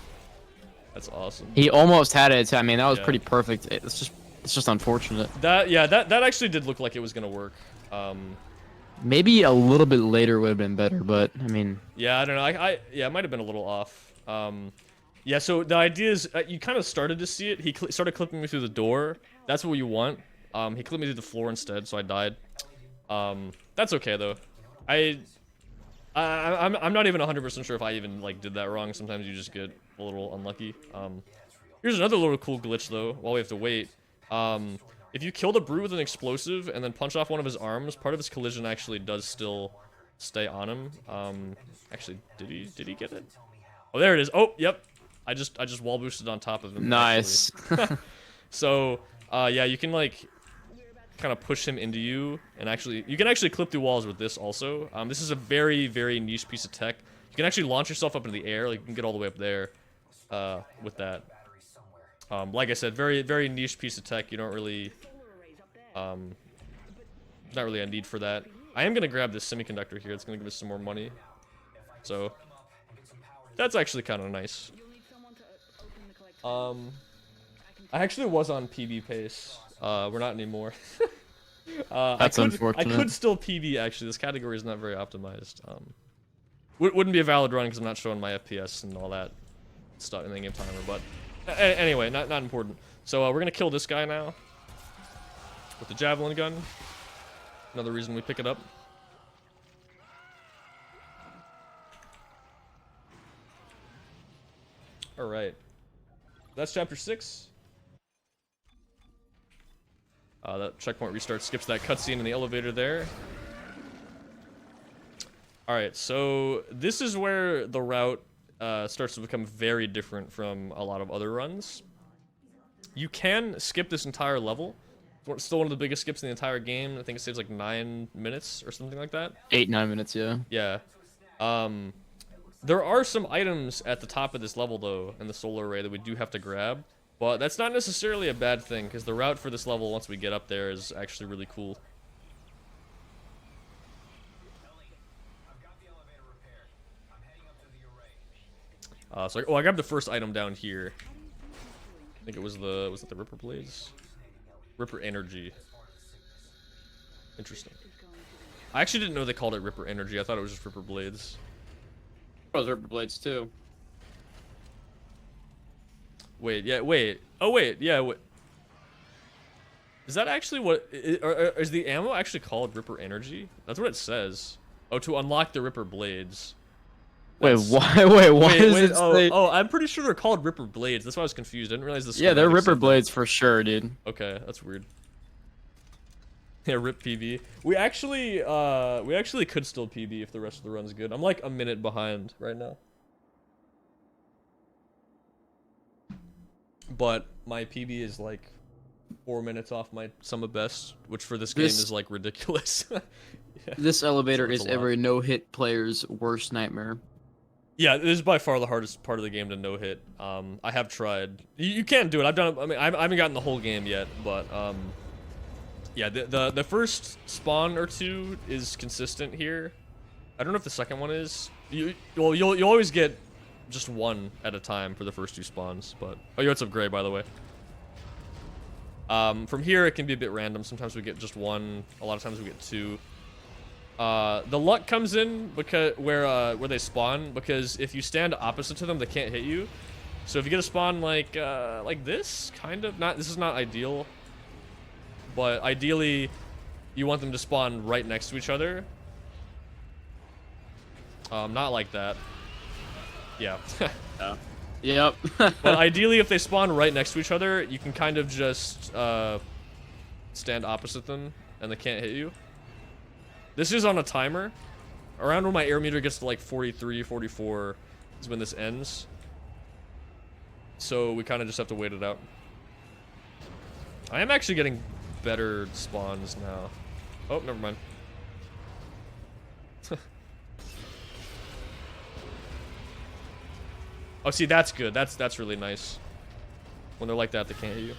That's awesome. He almost had it. I mean, that was Yeah. pretty perfect. It's just unfortunate. That actually did look like it was gonna work. Maybe a little bit later would have been better, but I mean. Yeah, I don't know. Yeah, it might have been a little off. Yeah. So the idea is you kind of started to see it. He started clipping me through the door. That's what you want. He clipped me through the floor instead, so I died. That's okay though. I'm not even 100% sure if I even like did that wrong. Sometimes you just get a little unlucky. Here's another little cool glitch though. While we have to wait. If you kill the Brute with an explosive and then punch off one of his arms, part of his collision actually does still stay on him. Actually, did he get it? Oh, there it is. Oh, yep. I just wall boosted on top of him. Nice. So, yeah, you can like kind of push him into you, and you can actually clip through walls with this also. This is a very, very niche piece of tech. You can actually launch yourself up into the air. Like you can get all the way up there with that. Like I said, very, very niche piece of tech. You don't really, there's not really a need for that. I am gonna grab this semiconductor here. It's gonna give us some more money. So that's actually kind of nice. I actually was on PB pace. We're not anymore. That's unfortunate. I could still PB actually. This category is not very optimized. Wouldn't be a valid run because I'm not showing my FPS and all that stuff in the game timer. But anyway, not important. So we're gonna kill this guy now with the javelin gun. Another reason we pick it up. All right, that's chapter 6. That checkpoint restart skips that cutscene in the elevator there. Alright, so this is where the route starts to become very different from a lot of other runs. You can skip this entire level. It's still one of the biggest skips in the entire game. I think it saves like 9 minutes or something like that. 8-9 minutes, yeah. Yeah. There are some items at the top of this level, though, in the solar array that we do have to grab. But that's not necessarily a bad thing, because the route for this level, once we get up there, is actually really cool. So I grabbed the first item down here. I think it was was it the Ripper Blades? Ripper Energy. Interesting. I actually didn't know they called it Ripper Energy. I thought it was just Ripper Blades. It was Ripper Blades too. Wait, yeah, wait. Oh, wait, yeah, wait. Is that actually what... Is the ammo actually called Ripper Energy? That's what it says. Oh, to unlock the Ripper Blades. Wait, why? Wait, why does it say... Oh, I'm pretty sure they're called Ripper Blades. That's why I was confused. I didn't realize this. Yeah, they're Ripper Blades for sure, dude. Okay, that's weird. Yeah, rip PB. We actually could still PB if the rest of the run's good. I'm like a minute behind right now. But my PB is like 4 minutes off my sum of best, which for this game is like ridiculous. Yeah. This elevator is every no-hit player's worst nightmare. Yeah, this is by far the hardest part of the game to no-hit. I have tried. You can do it. I've done it. I mean, I haven't gotten the whole game yet, but yeah, the first spawn or two is consistent here. I don't know if the second one is. You'll always get just one at a time for the first 2 spawns, but oh, what's up, Gray, by the way. From here it can be a bit random. Sometimes we get just 1. A lot of times we get 2. The luck comes in because where they spawn, because if you stand opposite to them, they can't hit you. So if you get a spawn like this, kind of not. This is not ideal, but ideally, you want them to spawn right next to each other. Not like that. Yeah. Yep. But ideally, if they spawn right next to each other, you can kind of just stand opposite them, and they can't hit you. This is on a timer. Around when my air meter gets to like 43, 44 is when this ends. So we kind of just have to wait it out. I am actually getting better spawns now. Oh, never mind. Oh, see, that's good. That's really nice. When they're like that, they can't hit you.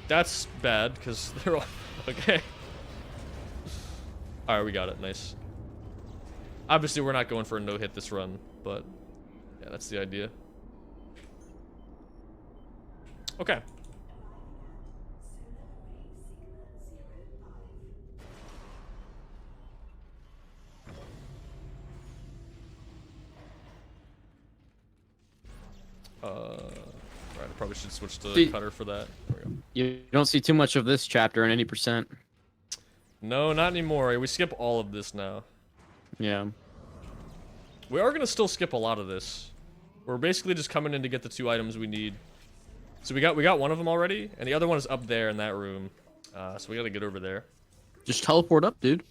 That's bad, because they're all... Okay. Alright, we got it. Nice. Obviously, we're not going for a no-hit this run, but... Yeah, that's the idea. Okay. Right, I probably should switch to cutter for that. There we go. You don't see too much of this chapter in any percent. No, not anymore. We skip all of this now. Yeah. We are gonna still skip a lot of this. We're basically just coming in to get the 2 items we need. So we got one of them already, and the other one is up there in that room. So we gotta get over there. Just teleport up, dude.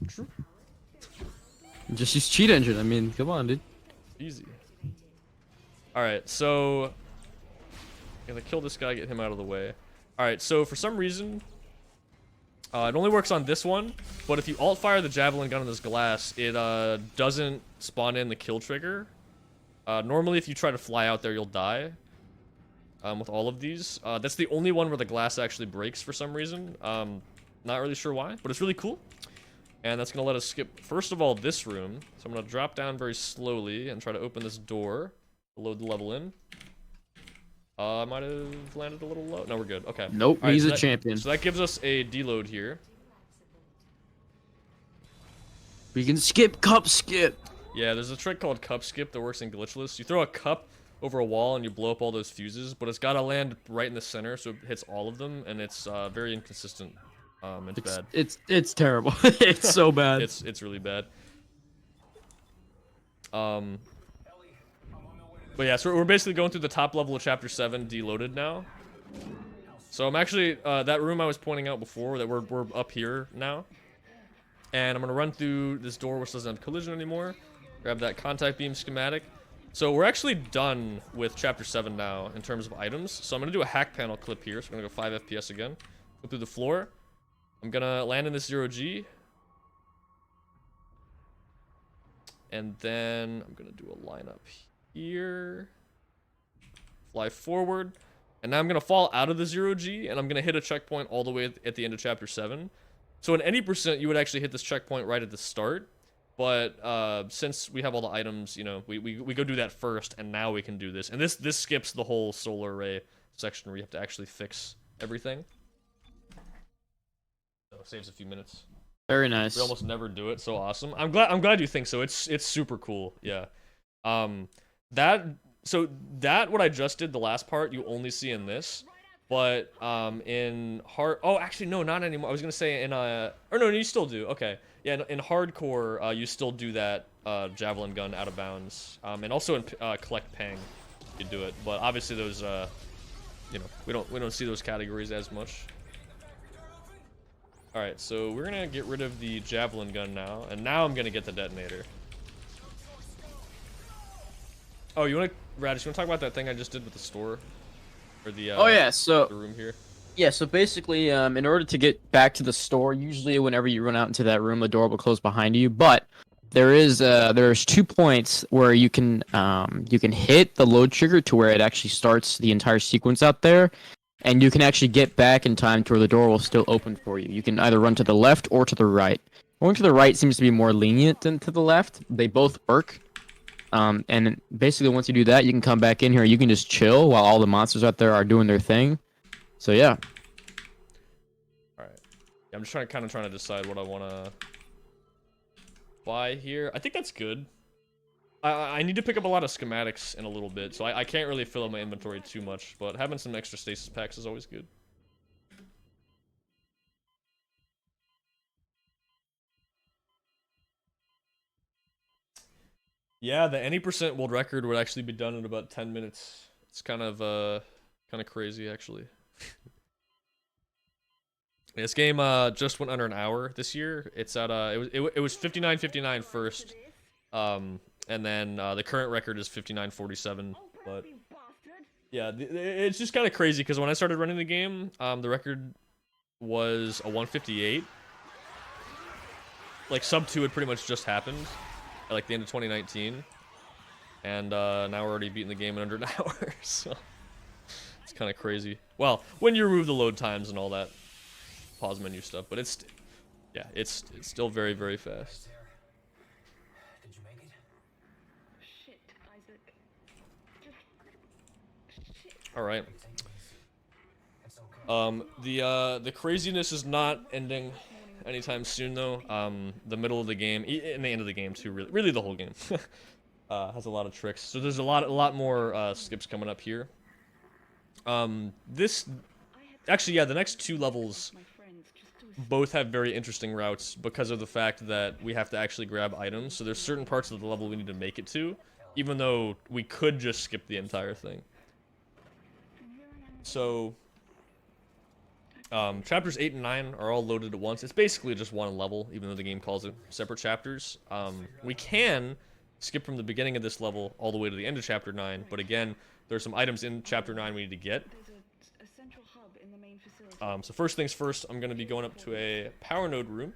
True. Just use cheat engine. I mean, come on, dude. Easy. Alright, so... Gonna kill this guy, get him out of the way. Alright, so for some reason... it only works on this one, but if you alt-fire the javelin gun on this glass, it doesn't spawn in the kill trigger. Normally, if you try to fly out there, you'll die. With all of these. That's the only one where the glass actually breaks for some reason. Not really sure why, but it's really cool. And that's going to let us skip, first of all, this room. So I'm going to drop down very slowly and try to open this door. Load the level in. I might have landed a little low. No, we're good. Okay. Nope, right, he's so a champion. So that gives us a deload here. We can skip cup skip. Yeah, there's a trick called cup skip that works in glitchless. You throw a cup over a wall and you blow up all those fuses, but it's gotta land right in the center so it hits all of them, and it's very inconsistent. It's bad. It's terrible. It's so bad. It's really bad. But yeah, so we're basically going through the top level of chapter 7 deloaded now. So I'm actually that room I was pointing out before, that we're up here now. And I'm gonna run through this door which doesn't have collision anymore. Grab that contact beam schematic. So we're actually done with chapter 7 now in terms of items. So I'm gonna do a hack panel clip here. So I'm gonna go 5 FPS again. Go through the floor. I'm gonna land in this 0G. And then I'm gonna do a lineup here. Fly forward. And now I'm gonna fall out of the 0G and I'm gonna hit a checkpoint all the way at the end of chapter 7. So in any percent, you would actually hit this checkpoint right at the start. But since we have all the items, you know, we go do that first, and now we can do this. And this skips the whole solar array section where you have to actually fix everything. So it saves a few minutes. Very nice. We almost never do it. So awesome. I'm glad you think so. It's super cool. Yeah. That what I just did, the last part, you only see in this. But in hard, oh, actually no, not anymore. I was gonna say in or no, you still do. Okay, yeah, in hardcore, you still do that javelin gun out of bounds, and also in collect pang, you do it. But obviously those, you know, we don't see those categories as much. All right, so we're gonna get rid of the javelin gun now, and now I'm gonna get the detonator. Oh, Radish, you wanna talk about that thing I just did with the store? Or the, oh yeah, so the room here. Yeah, so basically, in order to get back to the store, usually whenever you run out into that room, the door will close behind you. But there's 2 points where you can hit the load trigger to where it actually starts the entire sequence out there, and you can actually get back in time to where the door will still open for you. You can either run to the left or to the right. Going to the right seems to be more lenient than to the left. They both work. And basically, once you do that, you can come back in here. You can just chill while all the monsters out there are doing their thing. So yeah. All right. Yeah, I'm just trying to decide what I want to buy here. I think that's good. I need to pick up a lot of schematics in a little bit, so I can't really fill up my inventory too much. But having some extra stasis packs is always good. Yeah, the any percent world record would actually be done in about 10 minutes. It's kind of crazy actually. This game just went under an hour this year. It's at it was 59:59 first, and then the current record is 59:47. But yeah, it's just kind of crazy because when I started running the game, the record was a 158. Like sub 2 had pretty much just happened at like the end of 2019, and now we're already beating the game in under an hour. So it's kind of crazy. Well, when you remove the load times and all that pause menu stuff, but it's still very, very fast. Did you make it? Shit, Isaac. Shit. All right. It's okay. The craziness is not ending anytime soon though. The middle of the game and the end of the game too, really the whole game has a lot of tricks. So there's a lot more skips coming up here. This actually, yeah, the next 2 levels both have very interesting routes because of the fact that we have to actually grab items. So there's certain parts of the level we need to make it to, even though we could just skip the entire thing. So chapters 8 and 9 are all loaded at once. It's basically just one level, even though the game calls it separate chapters. We can skip from the beginning of this level all the way to the end of chapter 9, but again, there's some items in chapter 9 we need to get. There's a central hub in the main facility. So first things first, I'm going to be going up to a power node room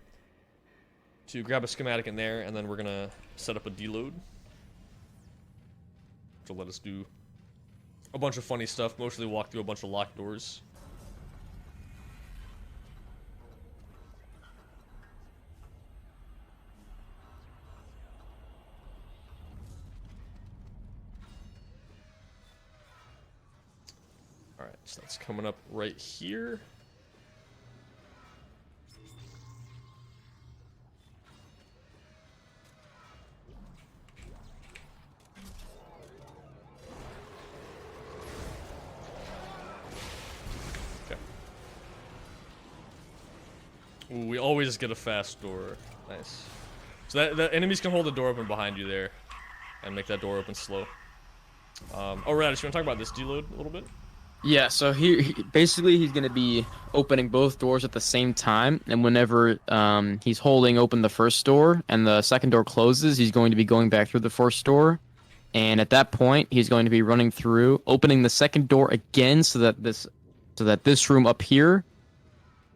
to grab a schematic in there, and then we're going to set up a deload to let us do a bunch of funny stuff, mostly walk through a bunch of locked doors. Alright, so that's coming up right here. Ooh, we always get a fast door. Nice. So that the enemies can hold the door open behind you there, and make that door open slow. Oh, Radish, you want to talk about this deload a little bit? Yeah, so basically he's gonna be opening both doors at the same time, and whenever he's holding open the first door and the second door closes, he's going to be going back through the first door, and at that point he's going to be running through, opening the second door again, so that this room up here,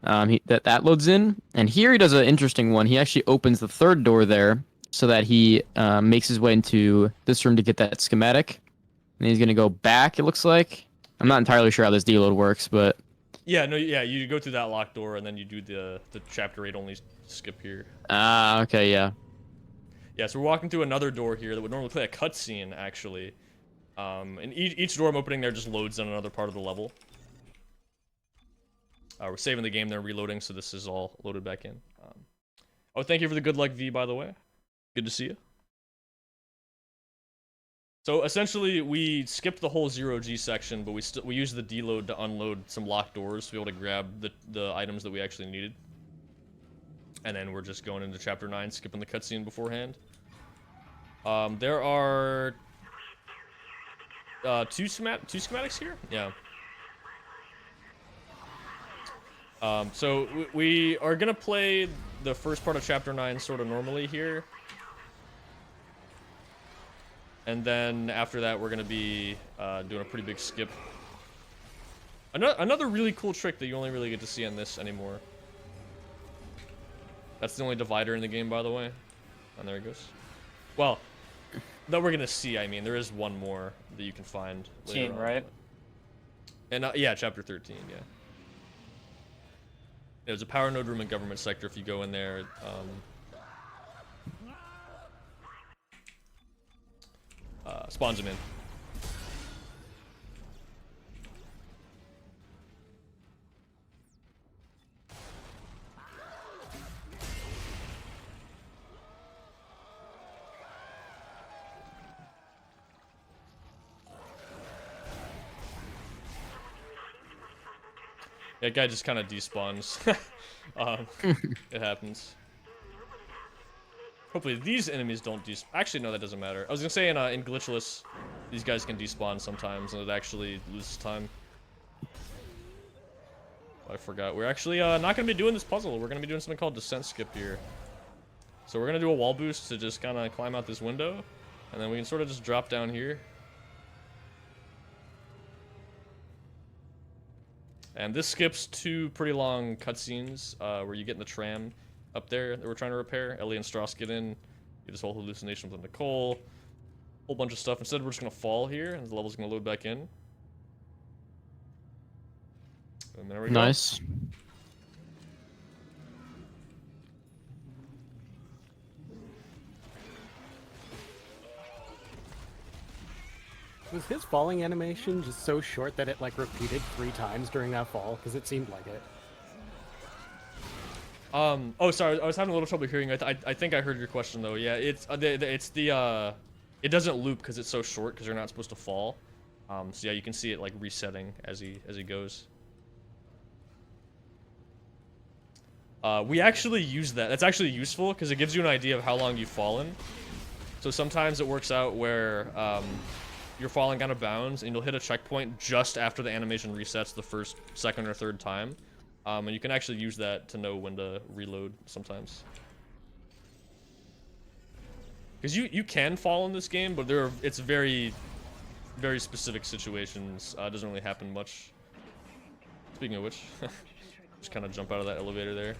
that loads in, and here he does an interesting one. He actually opens the third door there, so that he makes his way into this room to get that schematic, and he's gonna go back. It looks like. I'm not entirely sure how this deload works, but Yeah, no, yeah, you go through that locked door and then you do the chapter 8 only skip here. okay, yeah. Yeah, so we're walking through another door here that would normally play a cutscene, actually. And each door I'm opening there just loads in another part of the level. We're saving the game, then reloading, so this is all loaded back in. Oh, thank you for the good luck, V, by the way. Good to see you. So essentially, we skipped the whole 0G section, but we used the deload to unload some locked doors to be able to grab the items that we actually needed. And then we're just going into Chapter 9, skipping the cutscene beforehand. There are two schematics here? Yeah. So we are gonna play the first part of Chapter 9 sort of normally here. And then after that, we're gonna be doing a pretty big skip. Another really cool trick that you only really get to see on this anymore. That's the only divider in the game, by the way. And there it goes. Well, that we're gonna see. I mean, there is one more that you can find later on. Right? And yeah, Chapter 13. Yeah. There's a power node room in government sector. If you go in there, spawns him in. That guy just kind of despawns. It happens. Hopefully these enemies don't despawn. Actually, no, that doesn't matter. I was gonna say in glitchless, these guys can despawn sometimes, and it actually loses time. I forgot. We're actually not gonna be doing this puzzle. We're gonna be doing something called descent skip here. So we're gonna do a wall boost to just kind of climb out this window, and then we can sort of just drop down here. And this skips two pretty long cutscenes where you get in the tram up there that we're trying to repair. Ellie and Strauss get in, get this whole hallucination with Nicole, whole bunch of stuff. Instead, we're just gonna fall here, and the level's gonna load back in. And there we go. Nice. Was his falling animation just so short that it like repeated 3 times during that fall? Because it seemed like it. Oh, sorry. I was having a little trouble hearing. I think I heard your question though. Yeah, it doesn't loop because it's so short because you're not supposed to fall. So yeah, you can see it like resetting as he goes. We actually use that. That's actually useful because it gives you an idea of how long you've fallen. So sometimes it works out where you're falling out of bounds and you'll hit a checkpoint just after the animation resets the first, second, or third time. And you can actually use that to know when to reload sometimes. Because you can fall in this game, but it's very, very specific situations. It doesn't really happen much. Speaking of which, just kind of jump out of that elevator there.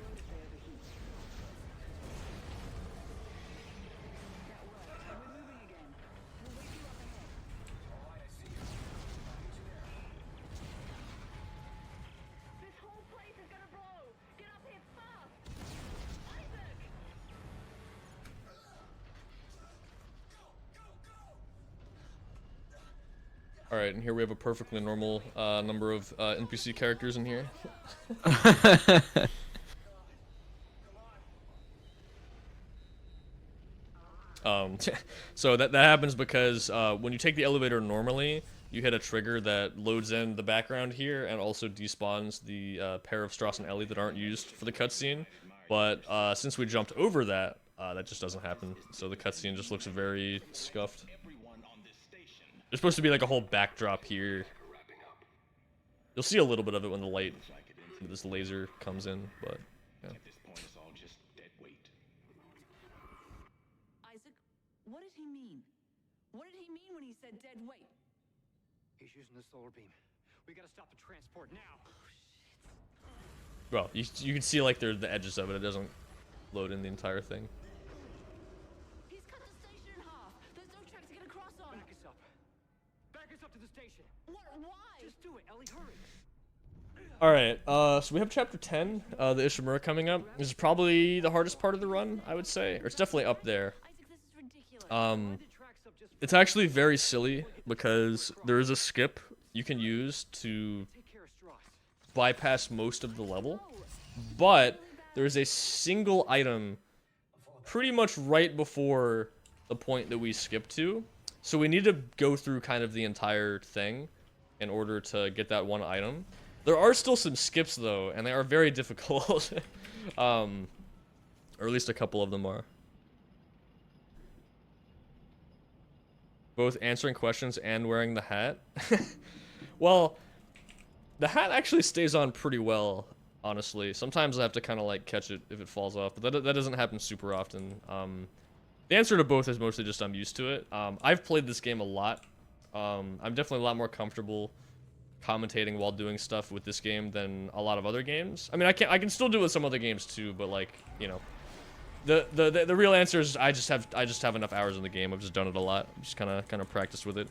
Alright, and here we have a perfectly normal number of NPC characters in here. So that happens because when you take the elevator normally, you hit a trigger that loads in the background here and also despawns the pair of Strauss and Ellie that aren't used for the cutscene. But since we jumped over that, that just doesn't happen. So the cutscene just looks very scuffed. There's supposed to be like a whole backdrop here. You'll see a little bit of it when the light, this laser comes in, but yeah. Isaac, what did he mean? What did he mean when he said dead weight? He's using the solar beam. We gotta stop the transport now. Well, you can see like the edges of it. It doesn't load in the entire thing. He's cut the station in half. There's no track to get across on. Back us up. Back us up to the station. What? Why? Just do it, Ellie. Hurry. All right, so we have chapter 10, the Ishimura coming up. This is probably the hardest part of the run, I would say, or it's definitely up there. Isaac, this is ridiculous. It's actually very silly because there is a skip you can use to Take care of Strauss. bypass most of the level, but there is a single item pretty much right before the point that we skipped to, so we need to go through kind of the entire thing in order to get that one item. There are still some skips though, and they are very difficult. Or at least a couple of them are. Both answering questions and wearing the hat. Well, the hat actually stays on pretty well, honestly. Sometimes I have to kind of like catch it if it falls off, but that doesn't happen super often. The answer to both is mostly just I'm used to it. I've played this game a lot. I'm definitely a lot more comfortable commentating while doing stuff with this game than a lot of other games. I mean, I can still do it with some other games too, but like, you know, the real answer is I just have enough hours in the game. I've just done it a lot. I've just kind of practiced with it.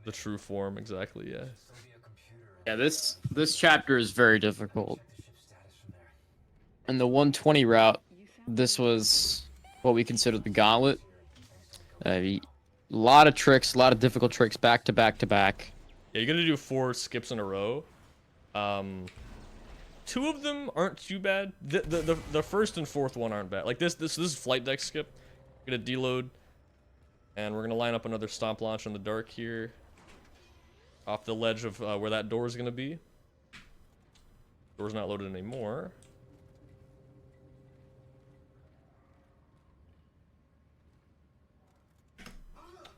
The true form, exactly. Yeah. Yeah, this chapter is very difficult. And the 120 route, this was what we considered the gauntlet. A lot of tricks, a lot of difficult tricks, back to back to back. Yeah, you're gonna do 4 skips in a row. 2 of them aren't too bad. The first and fourth one aren't bad. Like this is flight deck skip. We're gonna deload, and we're gonna line up another stomp launch in the dark here, off the ledge of where that door is gonna be. Door's not loaded anymore.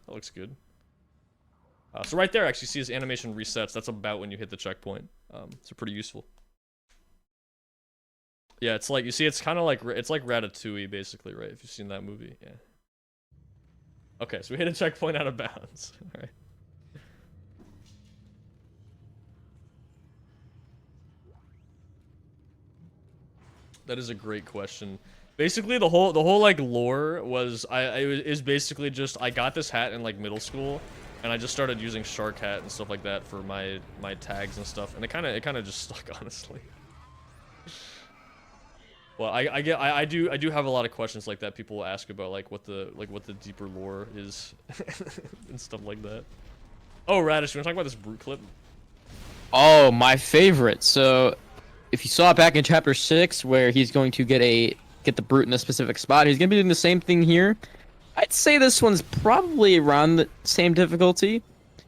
That looks good. So right there, actually, see his animation resets. That's about when you hit the checkpoint. So pretty useful. Yeah, it's like, you see, it's kind of like, it's like Ratatouille, basically, right? If you've seen that movie, yeah. Okay, so we hit a checkpoint out of bounds. All right. That is a great question. Basically, the whole like lore was is basically just I got this hat in like middle school, and I just started using Sharkhat and stuff like that for my tags and stuff, and it kind of just stuck, honestly. Well, I do have a lot of questions like that. People ask about like what the deeper lore is and stuff like that. Oh, Radish, you want to talk about this brute clip? Oh, my favorite. So, if you saw it back in chapter 6, where he's going to get the brute in a specific spot, he's gonna be doing the same thing here. I'd say this one's probably around the same difficulty.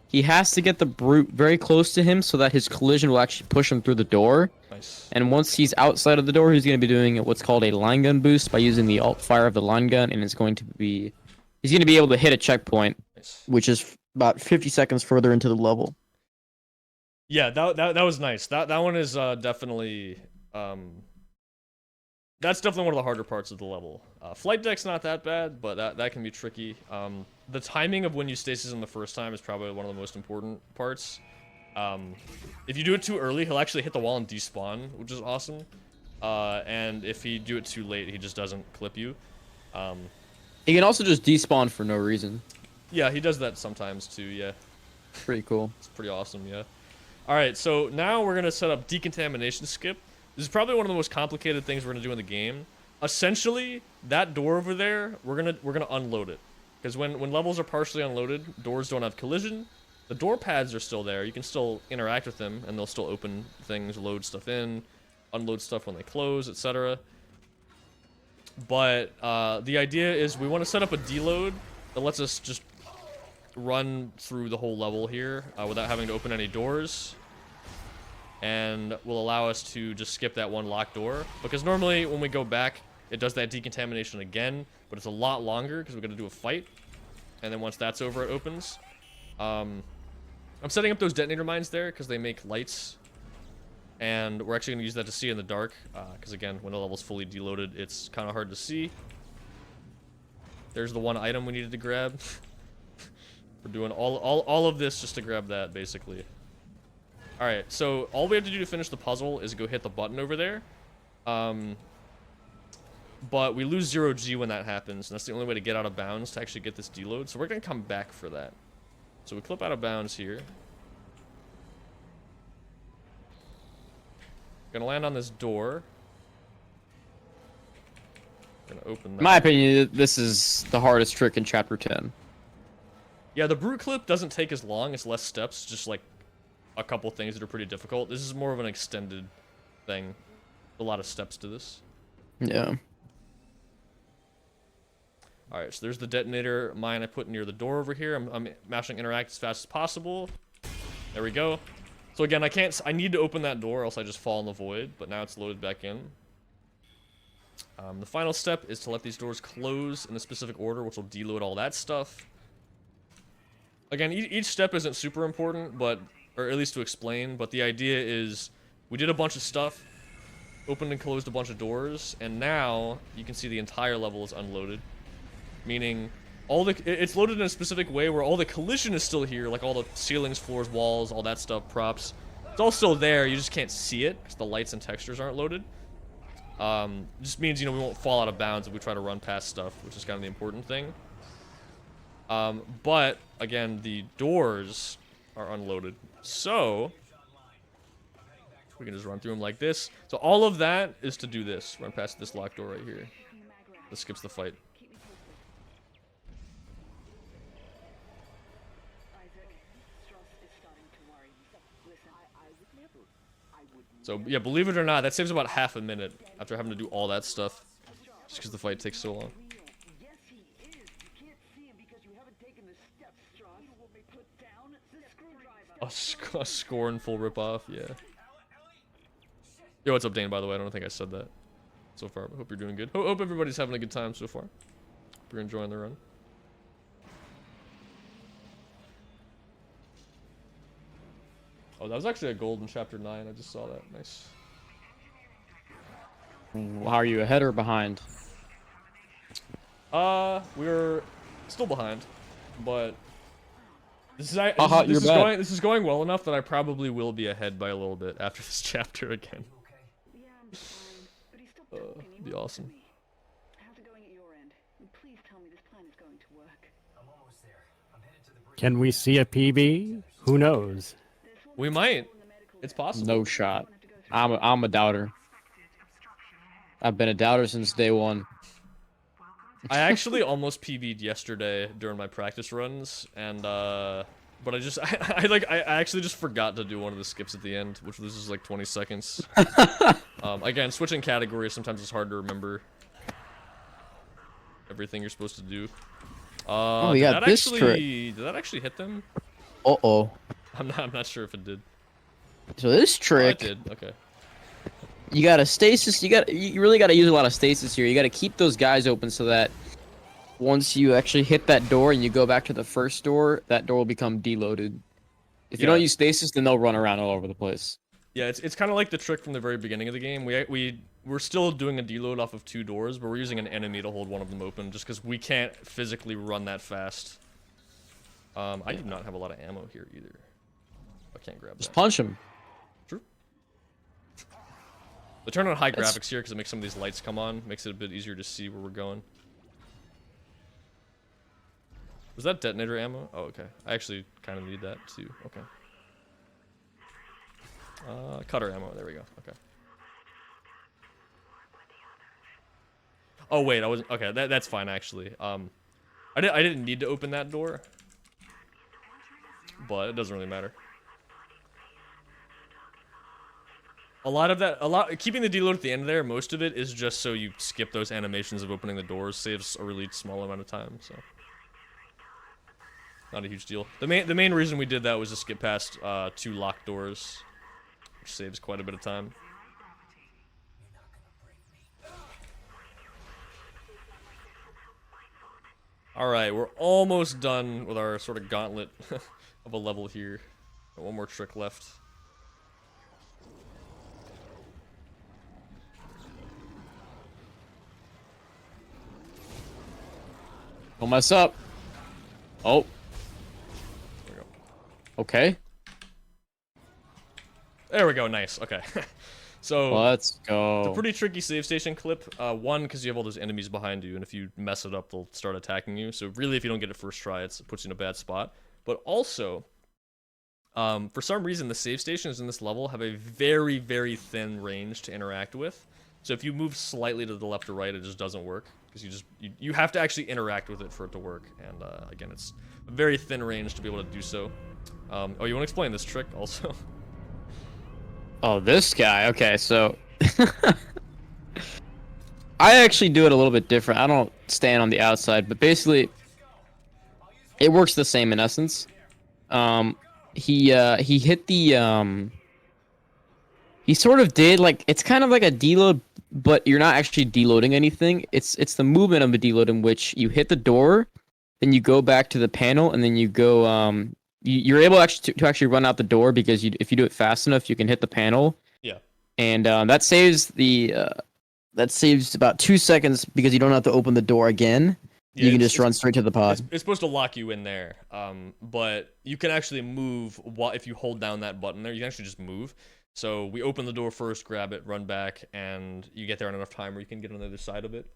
He has to get the brute very close to him so that his collision will actually push him through the door. Nice. And once he's outside of the door, he's going to be doing what's called a line gun boost by using the alt fire of the line gun, and he's going to be able to hit a checkpoint, Nice. which is about 50 seconds further into the level. Yeah, that was nice. That one is definitely that's definitely one of the harder parts of the level. Flight deck's not that bad, but that can be tricky. The timing of when you stasis him the first time is probably one of the most important parts. If you do it too early, he'll actually hit the wall and despawn, which is awesome. And if you do it too late, he just doesn't clip you. He can also just despawn for no reason. Yeah, he does that sometimes too, yeah. Pretty cool. It's pretty awesome, yeah. Alright, so now we're gonna set up decontamination skip. This is probably one of the most complicated things we're gonna do in the game. Essentially, that door over there, we're gonna unload it. Because when levels are partially unloaded, doors don't have collision. The door pads are still there. You can still interact with them, and they'll still open things, load stuff in, unload stuff when they close, etc. But the idea is we want to set up a deload that lets us just run through the whole level here without having to open any doors. and will allow us to just skip that one locked door. Because normally when we go back, it does that decontamination again, but it's a lot longer because we're going to do a fight. And then once that's over, it opens. I'm setting up those detonator mines there because they make lights. And we're actually going to use that to see in the dark. Because again, when the level's fully deloaded, it's kind of hard to see. There's the one item we needed to grab. We're doing all of this just to grab that, basically. Alright, so all we have to do to finish the puzzle is go hit the button over there. But we lose 0G when that happens, and that's the only way to get out of bounds to actually get this deload. So we're going to come back for that. So we clip out of bounds here. Gonna land on this door. Gonna open that. In my opinion, this is the hardest trick in Chapter 10. Yeah, the brute clip doesn't take as long. It's less steps, just like a couple things that are pretty difficult. This is more of an extended thing. A lot of steps to this. Yeah. Alright, so there's the detonator mine I put near the door over here. I'm mashing interact as fast as possible. There we go. So again, I need to open that door, else I just fall in the void, but now it's loaded back in. The final step is to let these doors close in a specific order, which will deload all that stuff. Again, each step isn't super important, but, or at least to explain, but the idea is we did a bunch of stuff, opened and closed a bunch of doors, and now you can see the entire level is unloaded. Meaning, it's loaded in a specific way where all the collision is still here, like all the ceilings, floors, walls, all that stuff, props. It's all still there, you just can't see it, because the lights and textures aren't loaded. Just means, you know, we won't fall out of bounds if we try to run past stuff, which is kind of the important thing. But, again, the doors are unloaded. So, we can just run through them like this. So all of that is to do this. Run past this locked door right here. This skips the fight. So, yeah, believe it or not, that saves about half a minute after having to do all that stuff. Just because the fight takes so long. A scornful ripoff, yeah. Yo, what's up, Dane, by the way? I don't think I said that so far, but hope you're doing good. Hope everybody's having a good time so far. Hope you're enjoying the run. Oh, that was actually a gold in Chapter 9. I just saw that. Nice. How are you, ahead or behind? We're still behind, but this is going well enough that I probably will be ahead by a little bit after this chapter again. Be awesome. Can we see a PB? Who knows? We might. It's possible. No shot. I'm a doubter. I've been a doubter since day one. I actually almost PB'd yesterday during my practice runs, and but I actually just forgot to do one of the skips at the end, which was just like 20 seconds. Again, switching categories sometimes it's hard to remember everything you're supposed to do. Oh, we got this trick. Did that actually hit them? Uh-oh. I'm not sure if it did. So this trick, Oh, it did. Okay. you gotta stasis. You really gotta use a lot of stasis here. You gotta keep those guys open so that once you actually hit that door and you go back to the first door, that door will become deloaded. If you don't use stasis, then they'll run around all over the place. Yeah, it's kind of like the trick from the very beginning of the game. We're still doing a deload off of 2 doors, but we're using an enemy to hold one of them open, just because we can't physically run that fast. I do not have a lot of ammo here either. I can't grab that. Just punch him. True. They turn on high graphics here because it makes some of these lights come on. Makes it a bit easier to see where we're going. Was that detonator ammo? Oh, okay. I actually kind of need that too. Okay. Cutter ammo. There we go. Okay. Oh wait, I wasn't. Okay, that's fine actually. I didn't need to open that door, but it doesn't really matter. Keeping the deload at the end there, most of it is just so you skip those animations of opening the doors, saves a really small amount of time, so. Not a huge deal. The main reason we did that was to skip past 2 locked doors, which saves quite a bit of time. Alright, we're almost done with our sort of gauntlet of a level here. Got one more trick left. Don't mess up. Oh. There we go. Okay. There we go, nice. Okay. So Let's go. it's a pretty tricky save station clip. One, because you have all those enemies behind you, and if you mess it up, they'll start attacking you. So really, if you don't get it first try, it puts you in a bad spot. But also, for some reason, the save stations in this level have a very, very thin range to interact with. So if you move slightly to the left or right, it just doesn't work. Because you have to actually interact with it for it to work. And again, it's a very thin range to be able to do so. Oh, you want to explain this trick also? Oh, this guy. Okay, so I actually do it a little bit different. I don't stand on the outside, but basically it works the same in essence. He hit the he sort of did like it's kind of like a deload, but you're not actually deloading anything. It's the movement of a deload in which you hit the door, then you go back to the panel, and then you go you're able actually to actually run out the door because if you do it fast enough, you can hit the panel. Yeah. And that saves about 2 seconds because you don't have to open the door again. Yeah, you can just run straight to the pod. It's supposed to lock you in there, but you can actually move if you hold down that button there. You can actually just move. So we open the door first, grab it, run back, and you get there in enough time where you can get on the other side of it.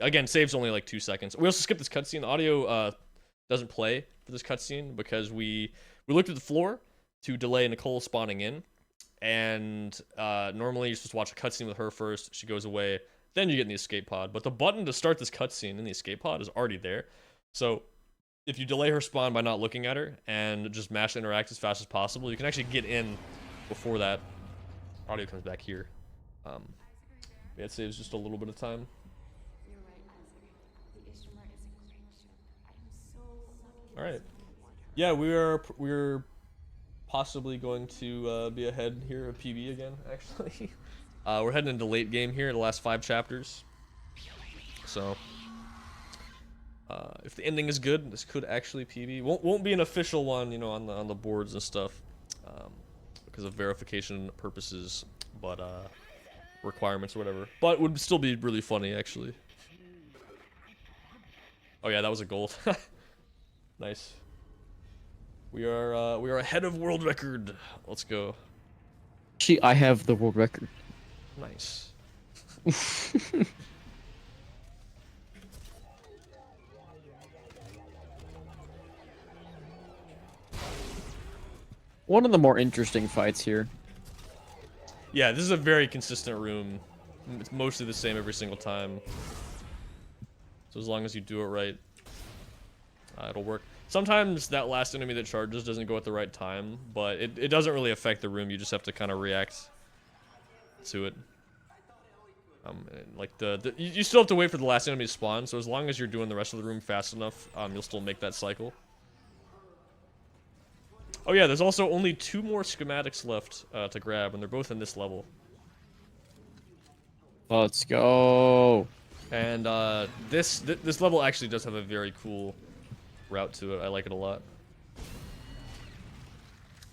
Again, saves only like 2 seconds. We also skipped this cutscene. The audio doesn't play for this cutscene because we looked at the floor to delay Nicole spawning in, and normally you're supposed to watch a cutscene with her first. She goes away, then you get in the escape pod. But the button to start this cutscene in the escape pod is already there. So if you delay her spawn by not looking at her and just mash interact as fast as possible, you can actually get in before that audio comes back here. Yeah, it saves just a little bit of time. All right. Yeah, we're possibly going to be ahead here of PB again. Actually, we're heading into late game here, the last 5 chapters. So, if the ending is good, this could actually PB. Won't be an official one, you know, on the boards and stuff, because of verification purposes, but requirements or whatever. But would still be really funny, actually. Oh yeah, that was a gold. Nice. We are ahead of world record. Let's go. Actually, I have the world record. Nice. One of the more interesting fights here. Yeah, this is a very consistent room. It's mostly the same every single time. So as long as you do it right, it'll work. Sometimes that last enemy that charges doesn't go at the right time, but it doesn't really affect the room. You just have to kind of react to it. Like you still have to wait for the last enemy to spawn. So as long as you're doing the rest of the room fast enough, you'll still make that cycle. Oh yeah, there's also only 2 more schematics left to grab, and they're both in this level. Let's go. And this level actually does have a very cool route to it. I like it a lot.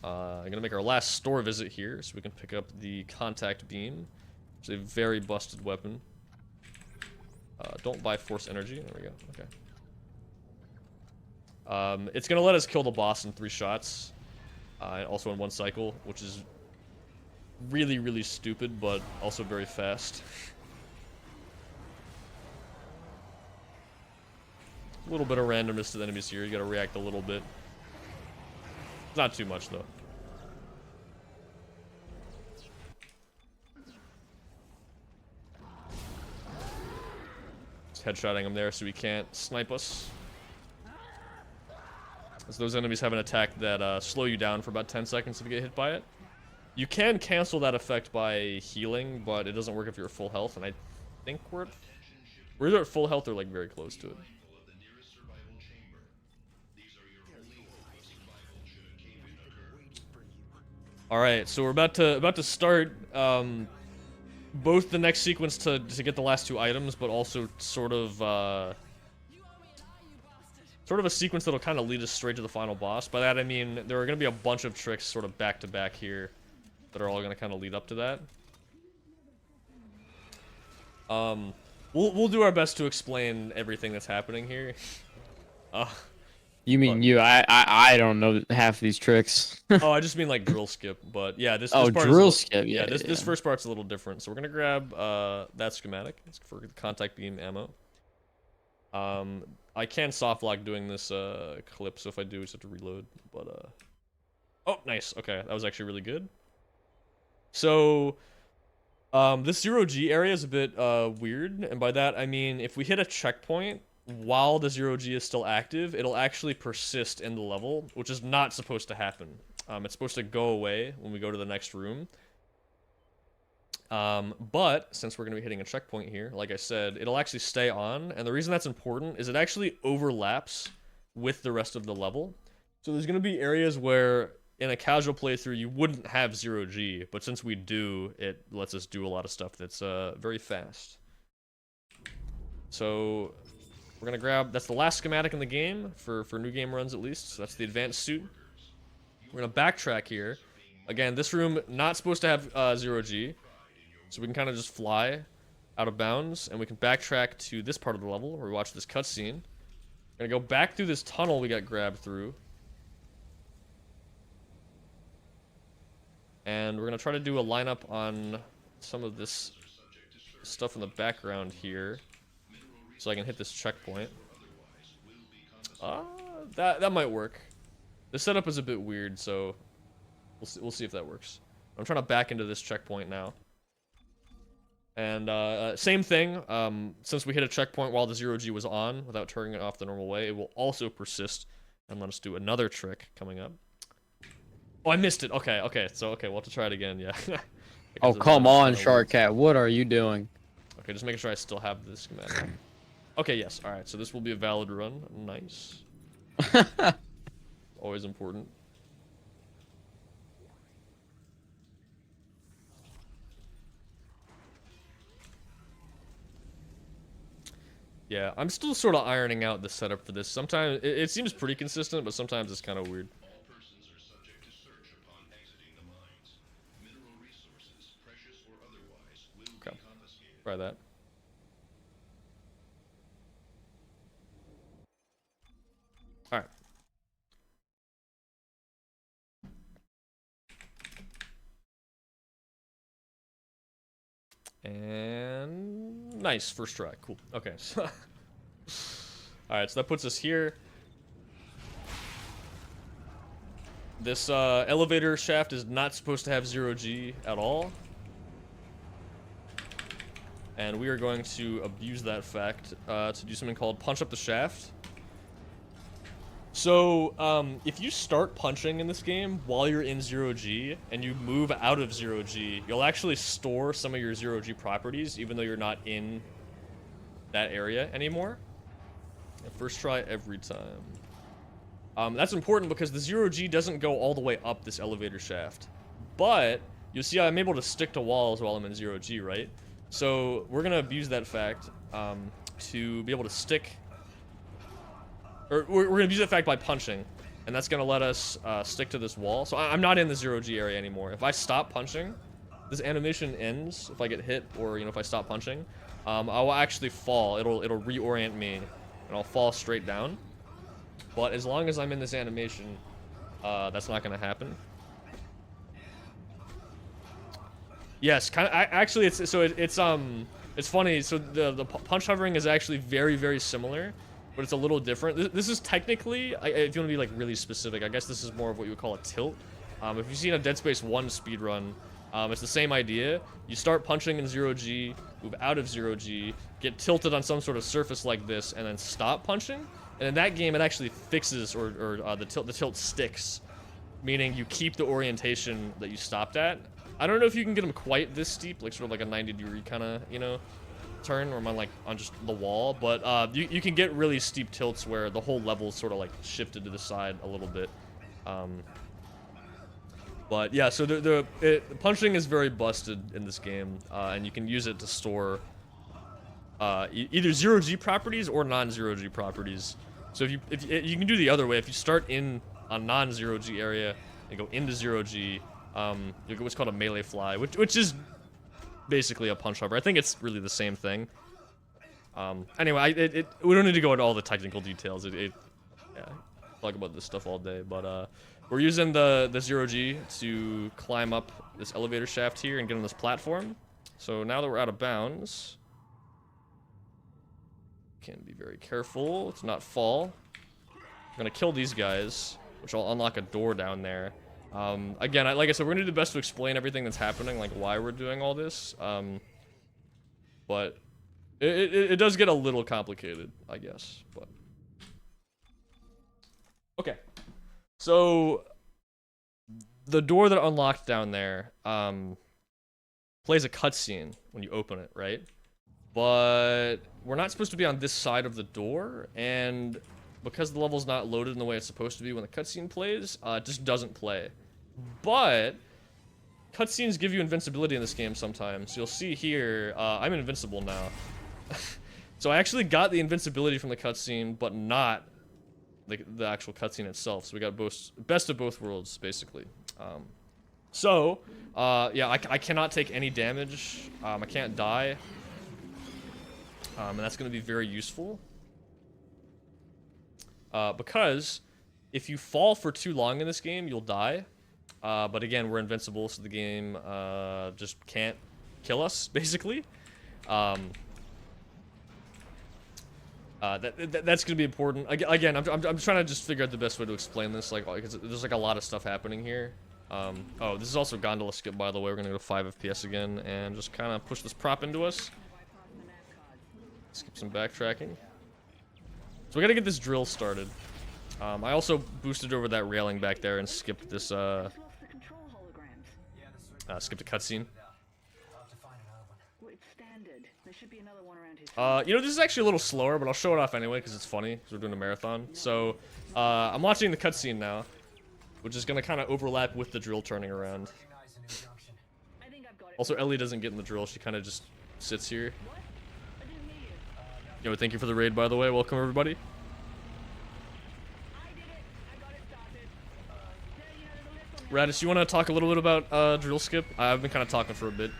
I'm gonna make our last store visit here, so we can pick up the contact beam. It's a very busted weapon. Don't buy force energy. There we go. Okay. It's gonna let us kill the boss in 3 shots, also in 1 cycle, which is really, really stupid, but also very fast. A little bit of randomness to the enemies here. You gotta react a little bit. Not too much, though. Just headshotting him there so he can't snipe us. As those enemies have an attack that slow you down for about 10 seconds if you get hit by it. You can cancel that effect by healing, but it doesn't work if you're at full health, and I think we're either at full health or like very close to it. All right, so we're about to start both the next sequence to get the last 2 items, but also sort of a sequence that'll kind of lead us straight to the final boss. By that I mean there are going to be a bunch of tricks sort of back to back here that are all going to kind of lead up to that. We'll do our best to explain everything that's happening here. You mean But- you? I don't know half of these tricks. Oh, I just mean like drill skip, but yeah, this Oh, part drill is skip, yeah, this yeah. first part's a little different. So we're gonna grab that schematic. It's for the contact beam ammo. I can soft lock doing this clip, so if I do, I just have to reload. But oh, nice. Okay, that was actually really good. So this 0G area is a bit weird, and by that I mean if we hit a checkpoint while the 0G is still active, it'll actually persist in the level, which is not supposed to happen. It's supposed to go away when we go to the next room. But since we're going to be hitting a checkpoint here, like I said, it'll actually stay on, and the reason that's important is it actually overlaps with the rest of the level. So there's going to be areas where in a casual playthrough you wouldn't have 0G, but since we do, it lets us do a lot of stuff that's very fast. So we're gonna grab, that's the last schematic in the game, for new game runs at least, so that's the advanced suit. We're gonna backtrack here. Again, this room not supposed to have 0G, so we can kind of just fly out of bounds, and we can backtrack to this part of the level where we watch this cutscene. We're gonna go back through this tunnel we got grabbed through. And we're gonna try to do a lineup on some of this stuff in the background here, so I can hit this checkpoint. That might work. The setup is a bit weird, so we'll see if that works. I'm trying to back into this checkpoint now. And same thing. Since we hit a checkpoint while the 0G was on, without turning it off the normal way, it will also persist and let us do another trick coming up. Oh, I missed it. Okay, so we'll have to try it again. Yeah. Oh, come on, Sharkhat. What are you doing? Okay, just making sure I still have this schematic. Okay, yes. All right, so this will be a valid run. Nice. Always important. Yeah, I'm still sort of ironing out the setup for this. Sometimes it seems pretty consistent, but sometimes it's kind of weird. Okay, try that. All right. And nice, first try. Cool. Okay. All right, so that puts us here. This elevator shaft is not supposed to have 0G at all. And we are going to abuse that fact to do something called punch up the shaft. So, if you start punching in this game while you're in 0G and you move out of 0G, you'll actually store some of your 0G properties even though you're not in that area anymore. And first try every time. That's important because the 0G doesn't go all the way up this elevator shaft. But, you'll see I'm able to stick to walls while I'm in 0G, right? So, we're going to abuse that fact to be able to stick... Or we're going to abuse that fact by punching. And that's going to let us stick to this wall. So I'm not in the 0G area anymore. If I stop punching, this animation ends if I get hit or, if I stop punching. I will actually fall. It'll reorient me, and I'll fall straight down. But as long as I'm in this animation, that's not going to happen. Yes, kind of. Actually, it's funny. So the punch hovering is actually very, very similar, but it's a little different. This is technically, if you want to be like really specific, I guess this is more of what you would call a tilt. If you've seen a Dead Space 1 speedrun, it's the same idea. You start punching in 0G, move out of 0G, get tilted on some sort of surface like this, and then stop punching. And in that game, it actually fixes, or the tilt sticks, meaning you keep the orientation that you stopped at. I don't know if you can get them quite this steep, like sort of like a 90-degree kind of, turn, or I'm on just the wall, but you can get really steep tilts where the whole level is sort of like shifted to the side a little bit. But yeah, so the punching is very busted in this game, and you can use it to store either 0G properties or non-0G properties. So if you can do the other way, if you start in a non-0G area and go into 0G, you get what's called a melee fly, which is basically a punch hover. I think it's really the same thing. Anyway, we don't need to go into all the technical details. Yeah, talk about this stuff all day, but we're using the 0G to climb up this elevator shaft here and get on this platform. So now that we're out of bounds, can be very careful to not fall. I'm gonna kill these guys, which will unlock a door down there. Again, like I said, we're gonna do the best to explain everything that's happening, like why we're doing all this. But it does get a little complicated, I guess. But okay, so the door that unlocked down there plays a cutscene when you open it, right? But we're not supposed to be on this side of the door, and because the level's not loaded in the way it's supposed to be when the cutscene plays, it just doesn't play. But cutscenes give you invincibility in this game sometimes. You'll see here, I'm invincible now. So I actually got the invincibility from the cutscene, but not the actual cutscene itself. So we got best of both worlds, basically. Yeah, I cannot take any damage. I can't die. And that's going to be very useful. Because if you fall for too long in this game, you'll die. But again, we're invincible, so the game just can't kill us, basically. That's going to be important. Again, I'm trying to just figure out the best way to explain this. Like, because there's like a lot of stuff happening here. Oh, this is also gondola skip, by the way. We're going to go to 5 FPS again and just kind of push this prop into us. Skip some backtracking. So we gotta get this drill started. I also boosted over that railing back there and skipped this, skipped a cutscene. You know, this is actually a little slower, but I'll show it off anyway because it's funny, because we're doing a marathon. So, I'm watching the cutscene now, which is gonna kind of overlap with the drill turning around. Also, Ellie doesn't get in the drill, she kind of just sits here. Yo, thank you for the raid, by the way. Welcome, everybody. Radis, you want to talk a little bit about drill skip? I've been kind of talking for a bit.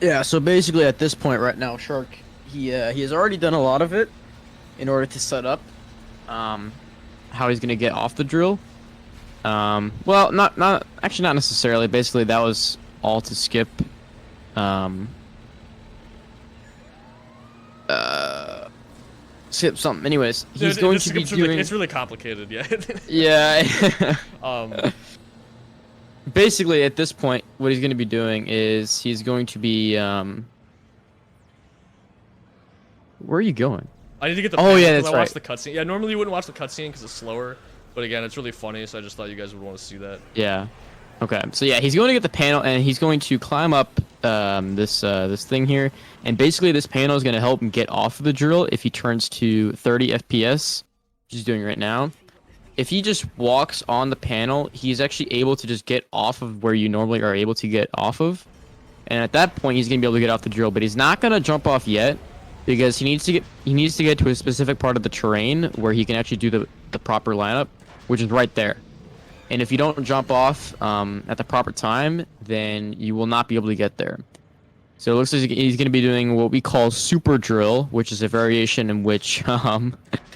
Yeah, so basically at this point right now, Shark, he has already done a lot of it in order to set up how he's gonna get off the drill. Well, not necessarily. Basically, that was all to skip. Skip something. Anyways, he's going to be doing. It's really complicated, yeah. Yeah. Basically, at this point, what he's going to be doing is he's going to be. Where are you going? I need to get the. Oh yeah, that's I right. watched the cutscene. Yeah, normally you wouldn't watch the cutscene because it's slower, but again, it's really funny, so I just thought you guys would want to see that. Yeah. Okay. So yeah, he's going to get the panel, and he's going to climb up this thing here, and basically this panel is going to help him get off of the drill if he turns to 30 FPS, which he's doing right now. If he just walks on the panel, he's actually able to just get off of where you normally are able to get off of, and at that point he's going to be able to get off the drill, but he's not going to jump off yet because he needs to get to a specific part of the terrain where he can actually do the proper lineup, which is right there. And if you don't jump off at the proper time, then you will not be able to get there. So it looks like he's going to be doing what we call super drill, which is a variation in which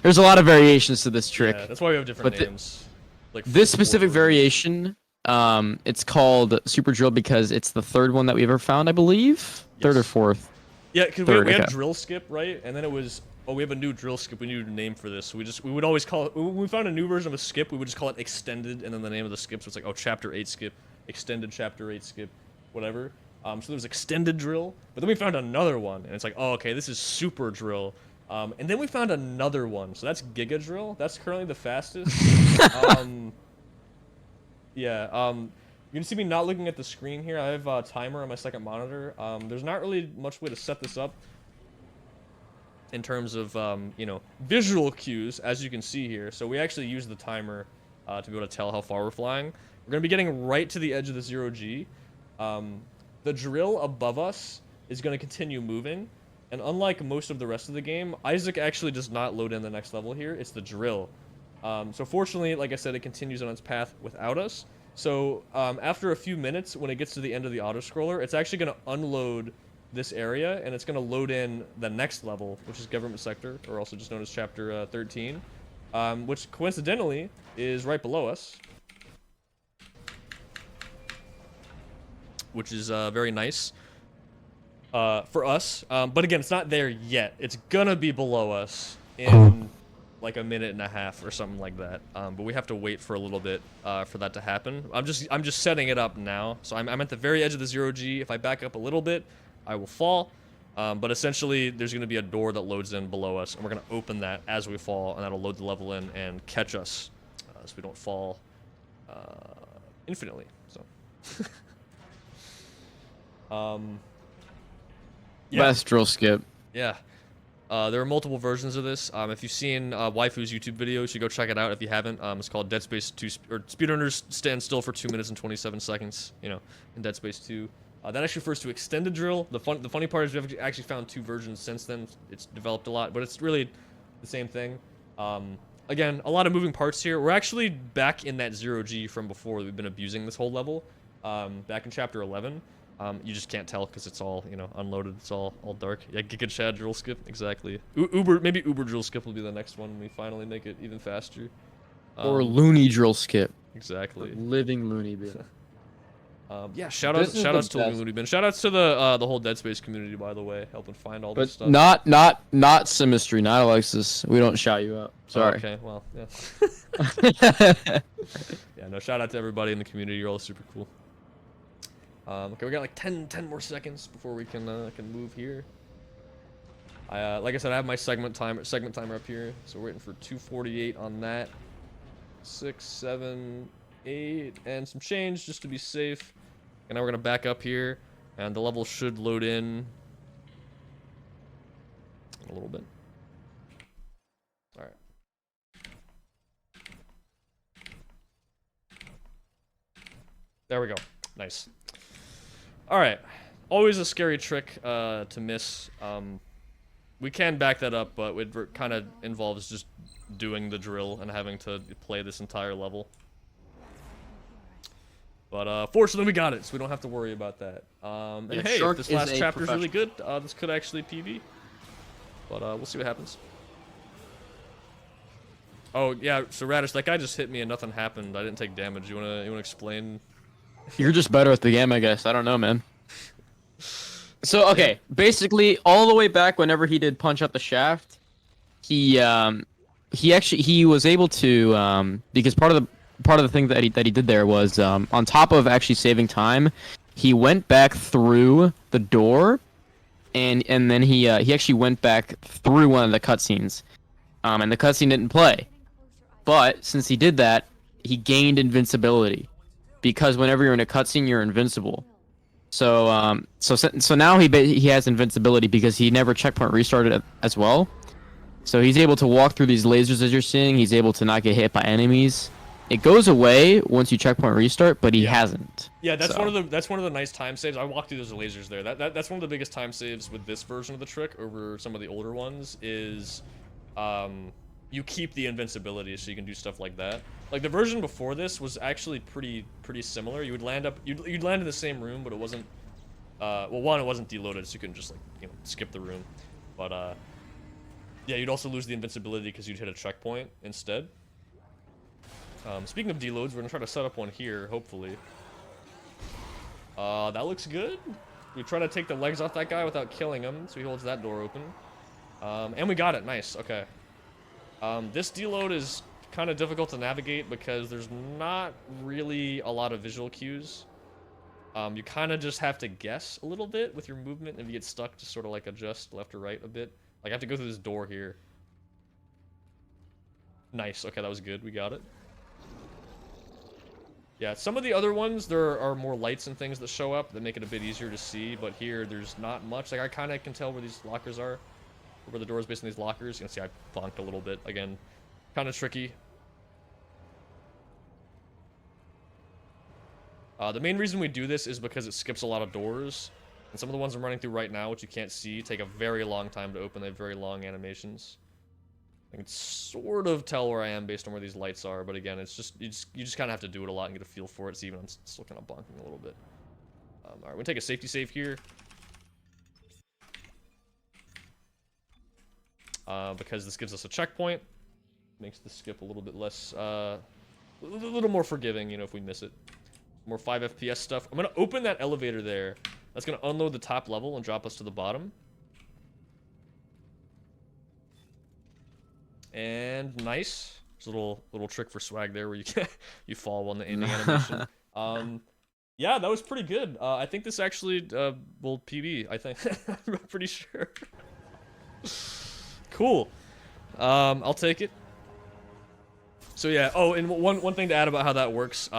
there's a lot of variations to this trick. Yeah, that's why we have different names. Like this specific variation, it's called super drill because it's the third one that we ever found, I believe. Yes. Third or fourth. Yeah, because we had drill skip, right? And then it was, oh, we have a new drill skip. We need a name for this. So we would always call it, when we found a new version of a skip, we would just call it extended, and then the name of the skip. So it's like, oh, chapter 8 skip, extended chapter 8 skip, whatever. So there was extended drill, but then we found another one, and it's like, oh, okay, this is super drill. And then we found another one, so that's giga drill. That's currently the fastest. Yeah. You can see me not looking at the screen here. I have a timer on my second monitor. There's not really much way to set this up in terms of, you know, visual cues, as you can see here. So we actually use the timer to be able to tell how far we're flying. We're going to be getting right to the edge of the 0G. The drill above us is going to continue moving. And unlike most of the rest of the game, Isaac actually does not load in the next level here. It's the drill. So fortunately, like I said, it continues on its path without us. So after a few minutes, when it gets to the end of the auto-scroller, it's actually going to unload this area, and it's going to load in the next level, which is Government Sector, or also just known as Chapter 13, which coincidentally is right below us, which is very nice for us. But again, it's not there yet. It's going to be below us in like a minute and a half or something like that. But we have to wait for a little bit for that to happen. I'm just setting it up now. So I'm at the very edge of the 0G. If I back up a little bit, I will fall. But essentially, there's going to be a door that loads in below us, and we're going to open that as we fall, and that'll load the level in and catch us so we don't fall infinitely. So, yeah. Best drill skip. Yeah. There are multiple versions of this. If you've seen Waifu's YouTube video, you should go check it out if you haven't. It's called Dead Space 2, or Speedrunners Stand Still for 2 minutes and 27 seconds, you know, in Dead Space 2. That actually refers to extended drill. The funny part is we've actually found 2 versions since then. It's developed a lot, but it's really the same thing. Again, a lot of moving parts here. We're actually back in that 0G from before that we've been abusing this whole level. Back in Chapter 11. You just can't tell because it's all, you know, unloaded. It's all dark. Yeah, Giga Chad drill skip, exactly. Maybe Uber drill skip will be the next one when we finally make it even faster. Or loony drill skip. Exactly. Living loony bin. Yeah, shoutouts to Looney Bin. Shoutouts to the whole Dead Space community, by the way, helping find all this stuff. Not Symmetry, not Alexis. We don't shout you out. Sorry. Okay, well, yeah. Yeah, no, shout out to everybody in the community. You're all super cool. Okay, we got like 10 more seconds before we can move here. Like I said, I have my segment timer up here, so we're waiting for 2:48 on that. 6, 7, 8, and some change just to be safe. And now we're gonna back up here, and the level should load in a little bit. All right. There we go. Nice. All right. Always a scary trick to miss. We can back that up, but it kind of involves just doing the drill and having to play this entire level. But fortunately, we got it, so we don't have to worry about that. And Yeah, hey, Shark if this is last a chapter is really good, this could actually PV. But we'll see what happens. Oh yeah, so Radish, that guy just hit me and nothing happened. I didn't take damage. You wanna explain? You're just better at the game, I guess. I don't know, man. So okay, basically, all the way back whenever he did punch out the shaft, he was able to because part of the thing that he did there was on top of actually saving time, he went back through the door, and then he actually went back through one of the cutscenes, and the cutscene didn't play, but since he did that, he gained invincibility, because whenever you're in a cutscene, you're invincible. So so now he has invincibility because he never checkpoint restarted as well. So he's able to walk through these lasers as you're seeing. He's able to not get hit by enemies. It goes away once you checkpoint restart, but he hasn't. Yeah, that's one of the nice time saves. I walked through those lasers there. That's one of the biggest time saves with this version of the trick over some of the older ones is you keep the invincibility so you can do stuff like that. Like the version before this was actually pretty similar. You would land you'd land in the same room, but it wasn't well, one, it wasn't deloaded, so you couldn't just like, you know, skip the room. But yeah, you'd also lose the invincibility because you'd hit a checkpoint instead. Speaking of deloads, we're gonna try to set up one here, hopefully. That looks good. We try to take the legs off that guy without killing him, so he holds that door open. And we got it, nice, okay. This deload is kind of difficult to navigate because there's not really a lot of visual cues. You kind of just have to guess a little bit with your movement. If you get stuck, just sort of like adjust left or right a bit. Like I have to go through this door here. Nice, okay, that was good, we got it. Yeah, some of the other ones, there are more lights and things that show up that make it a bit easier to see, but here, there's not much. Like, I kind of can tell where these lockers are, where the door is based on these lockers. You can see I bonked a little bit. Again, kind of tricky. The main reason we do this is because it skips a lot of doors, and some of the ones I'm running through right now, which you can't see, take a very long time to open. They have very long animations. I can sort of tell where I am based on where these lights are, but again, it's just you just kind of have to do it a lot and get a feel for it. So even I'm still kind of bonking a little bit. All right, we're gonna take a safety save here, because this gives us a checkpoint, makes the skip a little bit less, a little more forgiving, you know, if we miss it. More 5 FPS stuff. I'm gonna open that elevator there. That's gonna unload the top level and drop us to the bottom. And nice. There's a little trick for swag there where you you fall on the ending animation. Yeah, that was pretty good. I think this actually will PB. I think I'm pretty sure. Cool. I'll take it. So yeah. Oh, and one thing to add about how that works.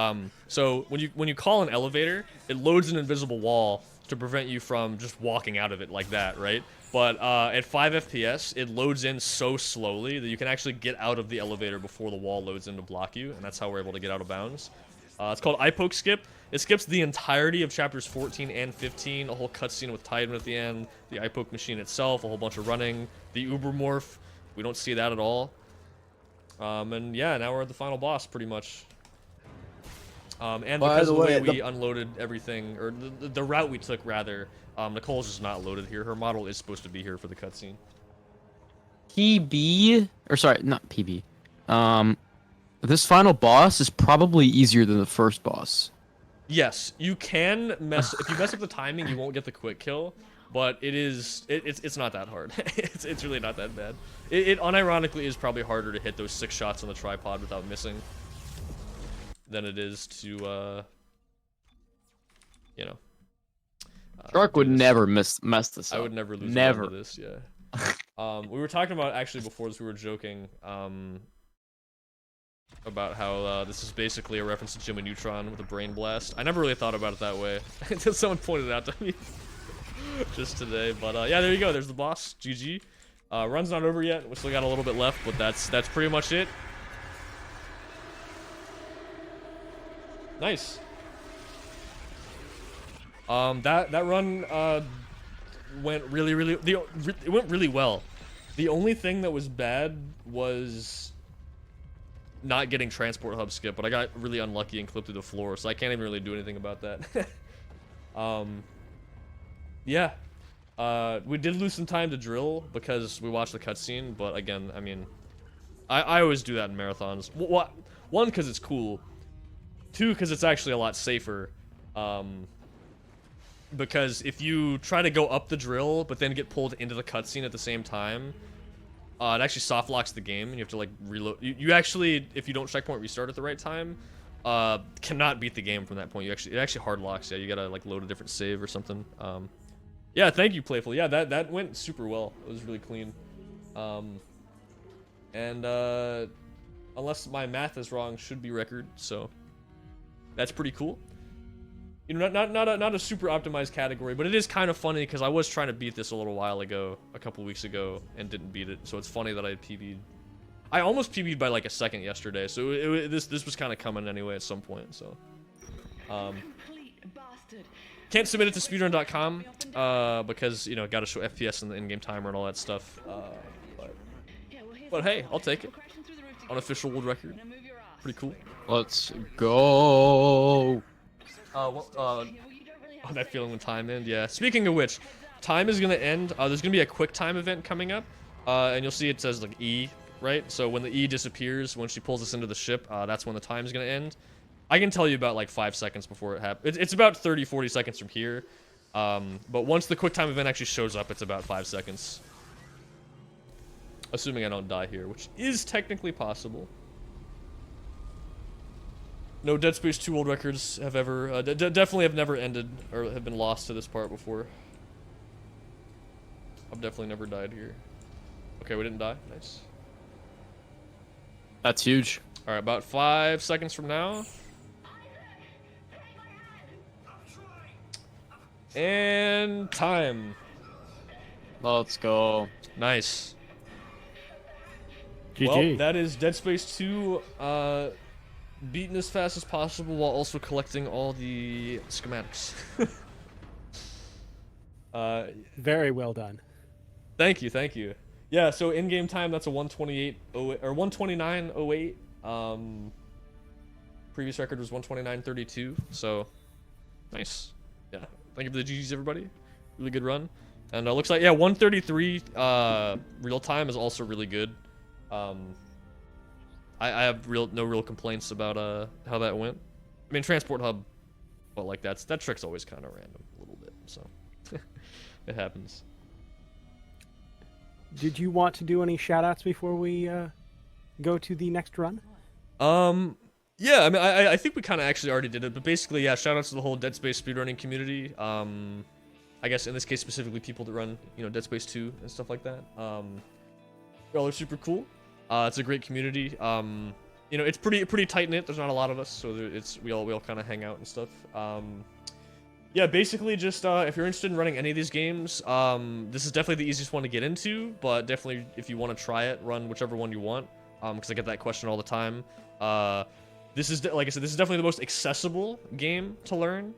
So when you call an elevator, it loads an invisible wall to prevent you from just walking out of it like that, right? But at 5 FPS, it loads in so slowly that you can actually get out of the elevator before the wall loads in to block you, and that's how we're able to get out of bounds. It's called eye poke skip. It skips the entirety of chapters 14 and 15, a whole cutscene with Tideman at the end, the eye poke machine itself, a whole bunch of running, the Uber morph. We don't see that at all. And yeah, now we're at the final boss, pretty much. And because of the way we unloaded everything, or the route we took, rather, Nicole's just not loaded here. Her model is supposed to be here for the cutscene. PB, or sorry, not PB. This final boss is probably easier than the first boss. Yes, you can mess. If you mess up the timing, you won't get the quick kill. But it's not that hard. it's really not that bad. It unironically is probably harder to hit those 6 shots on the tripod without missing than it is to you know. Shark would never mess this up. I would never lose never this. Yeah. We were talking about, actually before this, we were joking about how this is basically a reference to Jimmy Neutron with a brain blast. I never really thought about it that way until someone pointed it out to me just today. But yeah, there you go. There's the boss. GG. Run's not over yet. We still got a little bit left, but that's pretty much it. Nice. That run went it went really well. The only thing that was bad was not getting transport hub skip, but I got really unlucky and clipped through the floor, so I can't even really do anything about that. Yeah. We did lose some time to drill because we watched the cutscene, but again, I mean, I always do that in marathons. One, because it's cool. 2, because it's actually a lot safer. Because if you try to go up the drill, but then get pulled into the cutscene at the same time, it actually soft locks the game, and you have to like reload. You actually, if you don't checkpoint restart at the right time, cannot beat the game from that point. It actually hard locks. Yeah, you gotta like load a different save or something. Yeah, thank you, Playful. Yeah, that went super well. It was really clean. And unless my math is wrong, should be record. So that's pretty cool. You know, not a super optimized category, but it is kind of funny because I was trying to beat this a little while ago, a couple weeks ago, and didn't beat it. So it's funny that I PB'd. I almost PB'd by like a second yesterday, so this was kind of coming anyway at some point. So, can't submit it to speedrun.com because you know gotta show FPS in the in-game timer and all that stuff. But hey, I'll take it. Unofficial world record, pretty cool. Let's go. That feeling when time ends, yeah. Speaking of which, time is gonna end. There's gonna be a quick time event coming up, and you'll see it says like E, right? So when the E disappears, when she pulls us into the ship, that's when the time is gonna end. I can tell you about like 5 seconds before it happens. It's about 30-40 seconds from here, but once the quick time event actually shows up, it's about 5 seconds. Assuming I don't die here, which is technically possible. No Dead Space 2 world records have ever, definitely have never ended or have been lost to this part before. I've definitely never died here. Okay, we didn't die. Nice. That's huge. All right, about 5 seconds from now. And time. Let's go. Nice. GG. Well, that is Dead Space 2, beaten as fast as possible while also collecting all the schematics. Very well done. Thank you, thank you. Yeah, so in-game time, that's a 128.08 or 129.08. Previous record was 129.32. So nice. Yeah, thank you for the GGs, everybody. Really good run. And looks like, yeah, 133 real time is also really good. I have no real complaints about how that went. I mean, transport hub, but like that trick's always kind of random a little bit, so it happens. Did you want to do any shout-outs before we go to the next run? Yeah, I mean, I think we kind of actually already did it, but basically, yeah, shout outs to the whole Dead Space speedrunning community. I guess in this case specifically people that run, you know, Dead Space 2 and stuff like that. Y'all are super cool. It's a great community. You know, it's pretty tight knit. There's not a lot of us, so we all kind of hang out and stuff. Yeah, basically just if you're interested in running any of these games, this is definitely the easiest one to get into, but definitely if you want to try it, run whichever one you want. Because I get that question all the time. This is like I said, this is definitely the most accessible game to learn.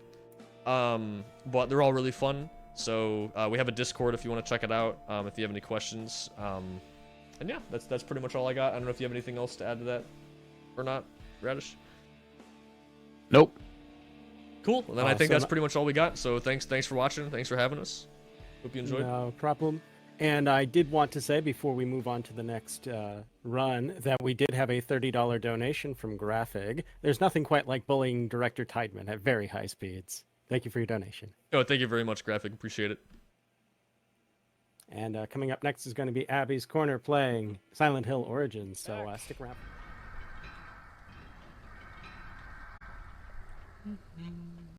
But they're all really fun. So we have a Discord if you want to check it out. If you have any questions. And yeah, that's pretty much all I got. I don't know if you have anything else to add to that or not, Radish. Nope. Cool. Well, then I think that's pretty much all we got. So thanks for watching. Thanks for having us. Hope you enjoyed. No problem. And I did want to say before we move on to the next run that we did have a $30 donation from Graphic. There's nothing quite like bullying Director Tideman at very high speeds. Thank you for your donation. Oh, thank you very much, Graphic. Appreciate it. And coming up next is going to be Abby's Corner playing Silent Hill Origins. So stick around.